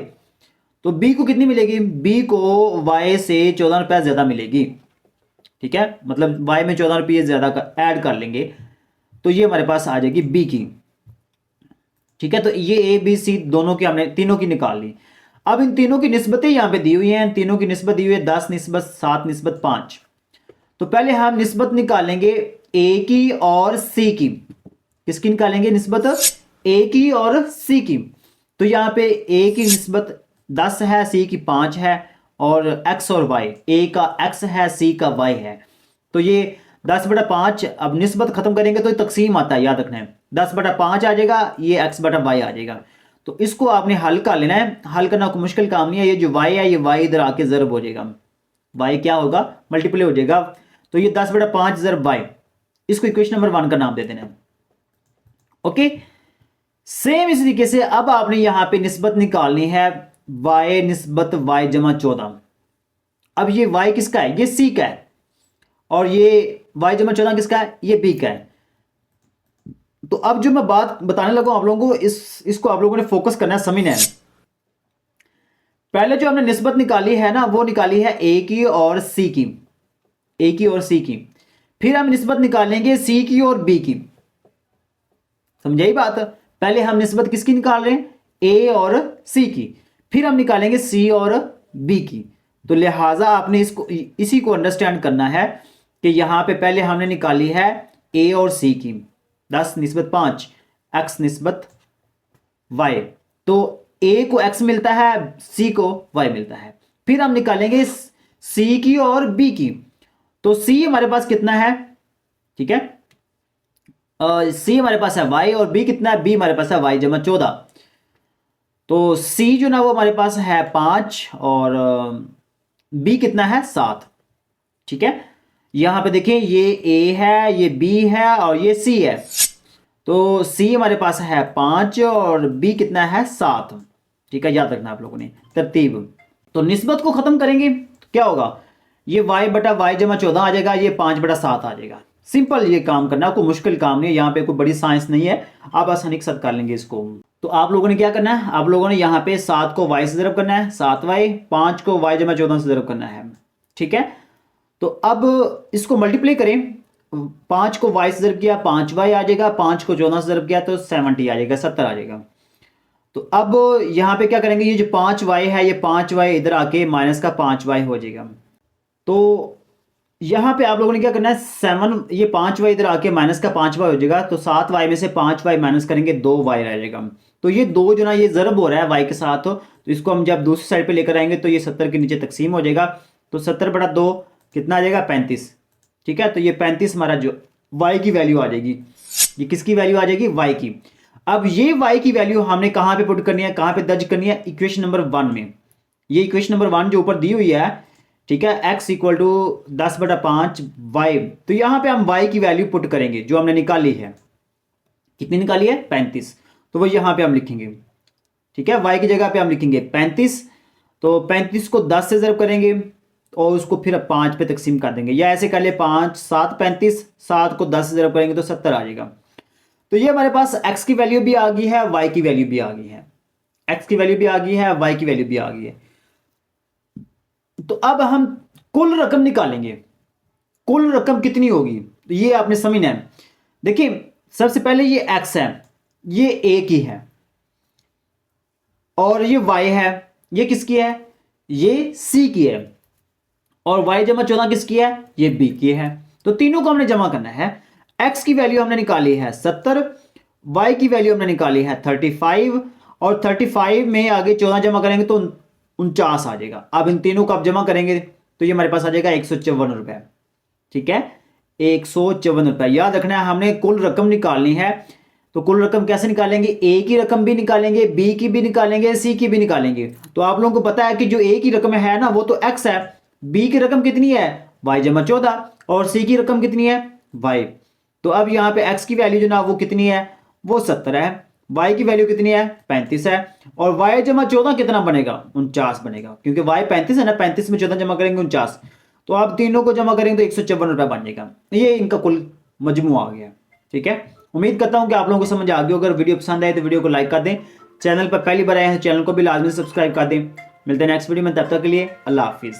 तो बी को कितनी मिलेगी, बी को वाई से 14 रुपया ज्यादा मिलेगी। ठीक है, मतलब वाई में 14 रुपये ज्यादा ऐड कर लेंगे तो ये हमारे पास आ जाएगी बी की। ठीक है, तो ये ए बी सी दोनों की हमने तीनों की निकाल ली। अब इन तीनों की निस्बतें यहां पे दी हुई हैं, तीनों की निस्बत दी हुई है 10 निस्बत 7 निस्बत 5। तो पहले हम निस्बत निकालेंगे ए की और सी की। किसकी निकालेंगे निस्बत, ए की और सी की। तो यहां पे ए की निस्बत 10 है, सी की 5 है, और एक्स और वाई, ए का एक्स है, सी का वाई है। तो ये 10/5, अब निस्बत खत्म करेंगे तो तकसीम आता है, याद रखना है 10/5 आ जाएगा, ये x/y आ जाएगा। तो इसको आपने हल कर लेना है, हल करना कोई मुश्किल काम नहीं है। ये जो y है ये y इधर आके ज़रब हो जाएगा, y क्या होगा मल्टीप्लाई हो जाएगा। तो ये 10/5 ज़रब y, इसको इक्वेशन नंबर 1 का नाम दे देना है। ओके, सेम इस तरीके से अब आपने यहां पे निस्बत निकालनी है y निस्बत y जमा 14। अब ये y किसका है, ये c का है, और ये y जमा 14 किसका है, ये b का है। तो अब जो मैं बात बताने लगा आप लोगों को, इसको आप लोगों ने फोकस करना है, समझना है। पहले जो हमने निस्बत निकाली है ना, वो निकाली है a की और c की, a की और c की। फिर हम निस्बत निकालेंगे c की और b की। समझाई बात, पहले हम निस्बत किसकी निकाल रहे हैं, a और c की, फिर हम निकालेंगे c और b की। तो लिहाजा आपने इसको इसी को अंडरस्टैंड करना है कि यहां पे पहले हमने निकाली है a और c की, 10 निस्बत 5, x निस्बत y। तो a को x मिलता है, c को y मिलता है। फिर हम निकालेंगे c की और b की। तो c हमारे पास कितना है, ठीक है, c हमारे पास है y, और b कितना है, b हमारे पास है y जमा 14। तो c जो ना वो हमारे पास है 5, और b कितना है 7। ठीक है, यहां पे देखिए ये a है, ये b है, और ये c है। तो c हमारे पास है 5 और b कितना है 7। ठीक है, याद रखना आप लोगों ने तरतीब। तो निस्बत को खत्म करेंगे तो क्या होगा, ये y/y जमा 14 आ जाएगा, ये 5/7 आ जाएगा। सिंपल ये काम करना, कोई मुश्किल काम नहीं है, यहाँ पे कोई बड़ी साइंस नहीं है, आप आसानी के साथ कर लेंगे इसको। तो आप लोगों ने क्या करना है, आप लोगों ने यहाँ पे 7 को y से ज़रब करना है, 7y, 5 को y जमा 14 से ज़रब करना है। ठीक है, तो अब इसको मल्टीप्लाई करें, 5 को y से ज़रब किया 5y आ जाएगा, 5 को 14 से ज़रब किया तो 70 आ जाएगा, 70 आ जाएगा। तो अब यहाँ पे क्या करेंगे, ये जो 5y है, ये 5y इधर आके माइनस का 5y हो जाएगा। तो यहाँ पे आप लोगों ने क्या करना है, 7, ये 5y इधर आके माइनस का 5y हो जाएगा। तो 7y में से 5y माइनस करेंगे, 2y रह जाएगा। तो ये 2 जो ना ये ज़रब हो रहा है y के साथ, तो इसको हम जब दूसरी साइड पे लेकर आएंगे तो ये 70 के नीचे तकसीम हो जाएगा। तो 70/2 कितना आ जाएगा, 35। ठीक है, तो ये 35 हमारा जो y की वैल्यू आ जाएगी। ये किसकी वैल्यू आ जाएगी, y की। अब ये y की वैल्यू हमने कहाँ पे पुट करनी है, कहाँ पे दर्ज करनी है, इक्वेशन नंबर 1 में। ये इक्वेशन नंबर 1 जो ऊपर दी हुई है, ठीक है, x = 10/5 y। तो यहां पे हम y की वैल्यू पुट करेंगे जो हमने निकाली है। कितनी निकाली है, 35। तो वो यहां पे हम लिखेंगे। ठीक है, y की जगह पे हम लिखेंगे 35। तो 35 को 10 से ज़रब करेंगे और उसको फिर 5 पे तकसीम कर देंगे, या ऐसे कर ले 5 7 35, 7 को 10 से ज़रब करेंगे तो 70 आ जाएगा। तो ये हमारे पास x की वैल्यू भी आ गई है, y की वैल्यू भी आ गई है, x की वैल्यू भी आ गई है, y की वैल्यू भी आ गई है। तो अब हम कुल रकम निकालेंगे, कुल रकम कितनी होगी, तो ये आपने समझना है। देखिए सबसे पहले ये x है, ये a की है, और ये y है, ये किसकी है, ये c की है, और y जमा 14 किसकी है, ये b की है। तो तीनों को हमने जमा करना है। x की वैल्यू हमने निकाली है 70, y की वैल्यु हमने निकाली है 35, और 35 में आगे 14 जमा करेंगे तो 49 आ जाएगा। अब इन तीनों को आप जमा करेंगे तो ये हमारे पास आ जाएगा 154 रुपए। ठीक है, 154 रुपए। याद रखना है हमने कुल रकम निकालनी है। तो कुल रकम कैसे निकालेंगे, ए की रकम भी निकालेंगे, बी की भी निकालेंगे, सी की भी निकालेंगे। तो आप लोगों को पता है कि जो ए की रकम है ना वो तो x है, बी की रकम कितनी है y जमा 14, और सी की रकम कितनी है y। तो अब यहाँ पे x की वैल्यू जो ना वो कितनी है, वो 70 है, y की वैल्यू कितनी है 35 है, और y जमा 14 कितना बनेगा 49 बनेगा, क्योंकि y 35 है ना, 35 में 14 जमा करेंगे 49। तो आप तीनों को जमा करेंगे तो 154 रुपए बन जाएगा। ये इनका कुल मजमू आ गया। ठीक है, उम्मीद करता हूं कि आप लोगों को समझ आ गई। अगर वीडियो पसंद आए तो वीडियो को लाइक कर दें, चैनल पर पहली बार आए हैं चैनल को भी लाजमी सब्सक्राइब कर दें। मिलते हैं नेक्स्ट वीडियो में, तब तक के लिए अल्लाह हाफिज़।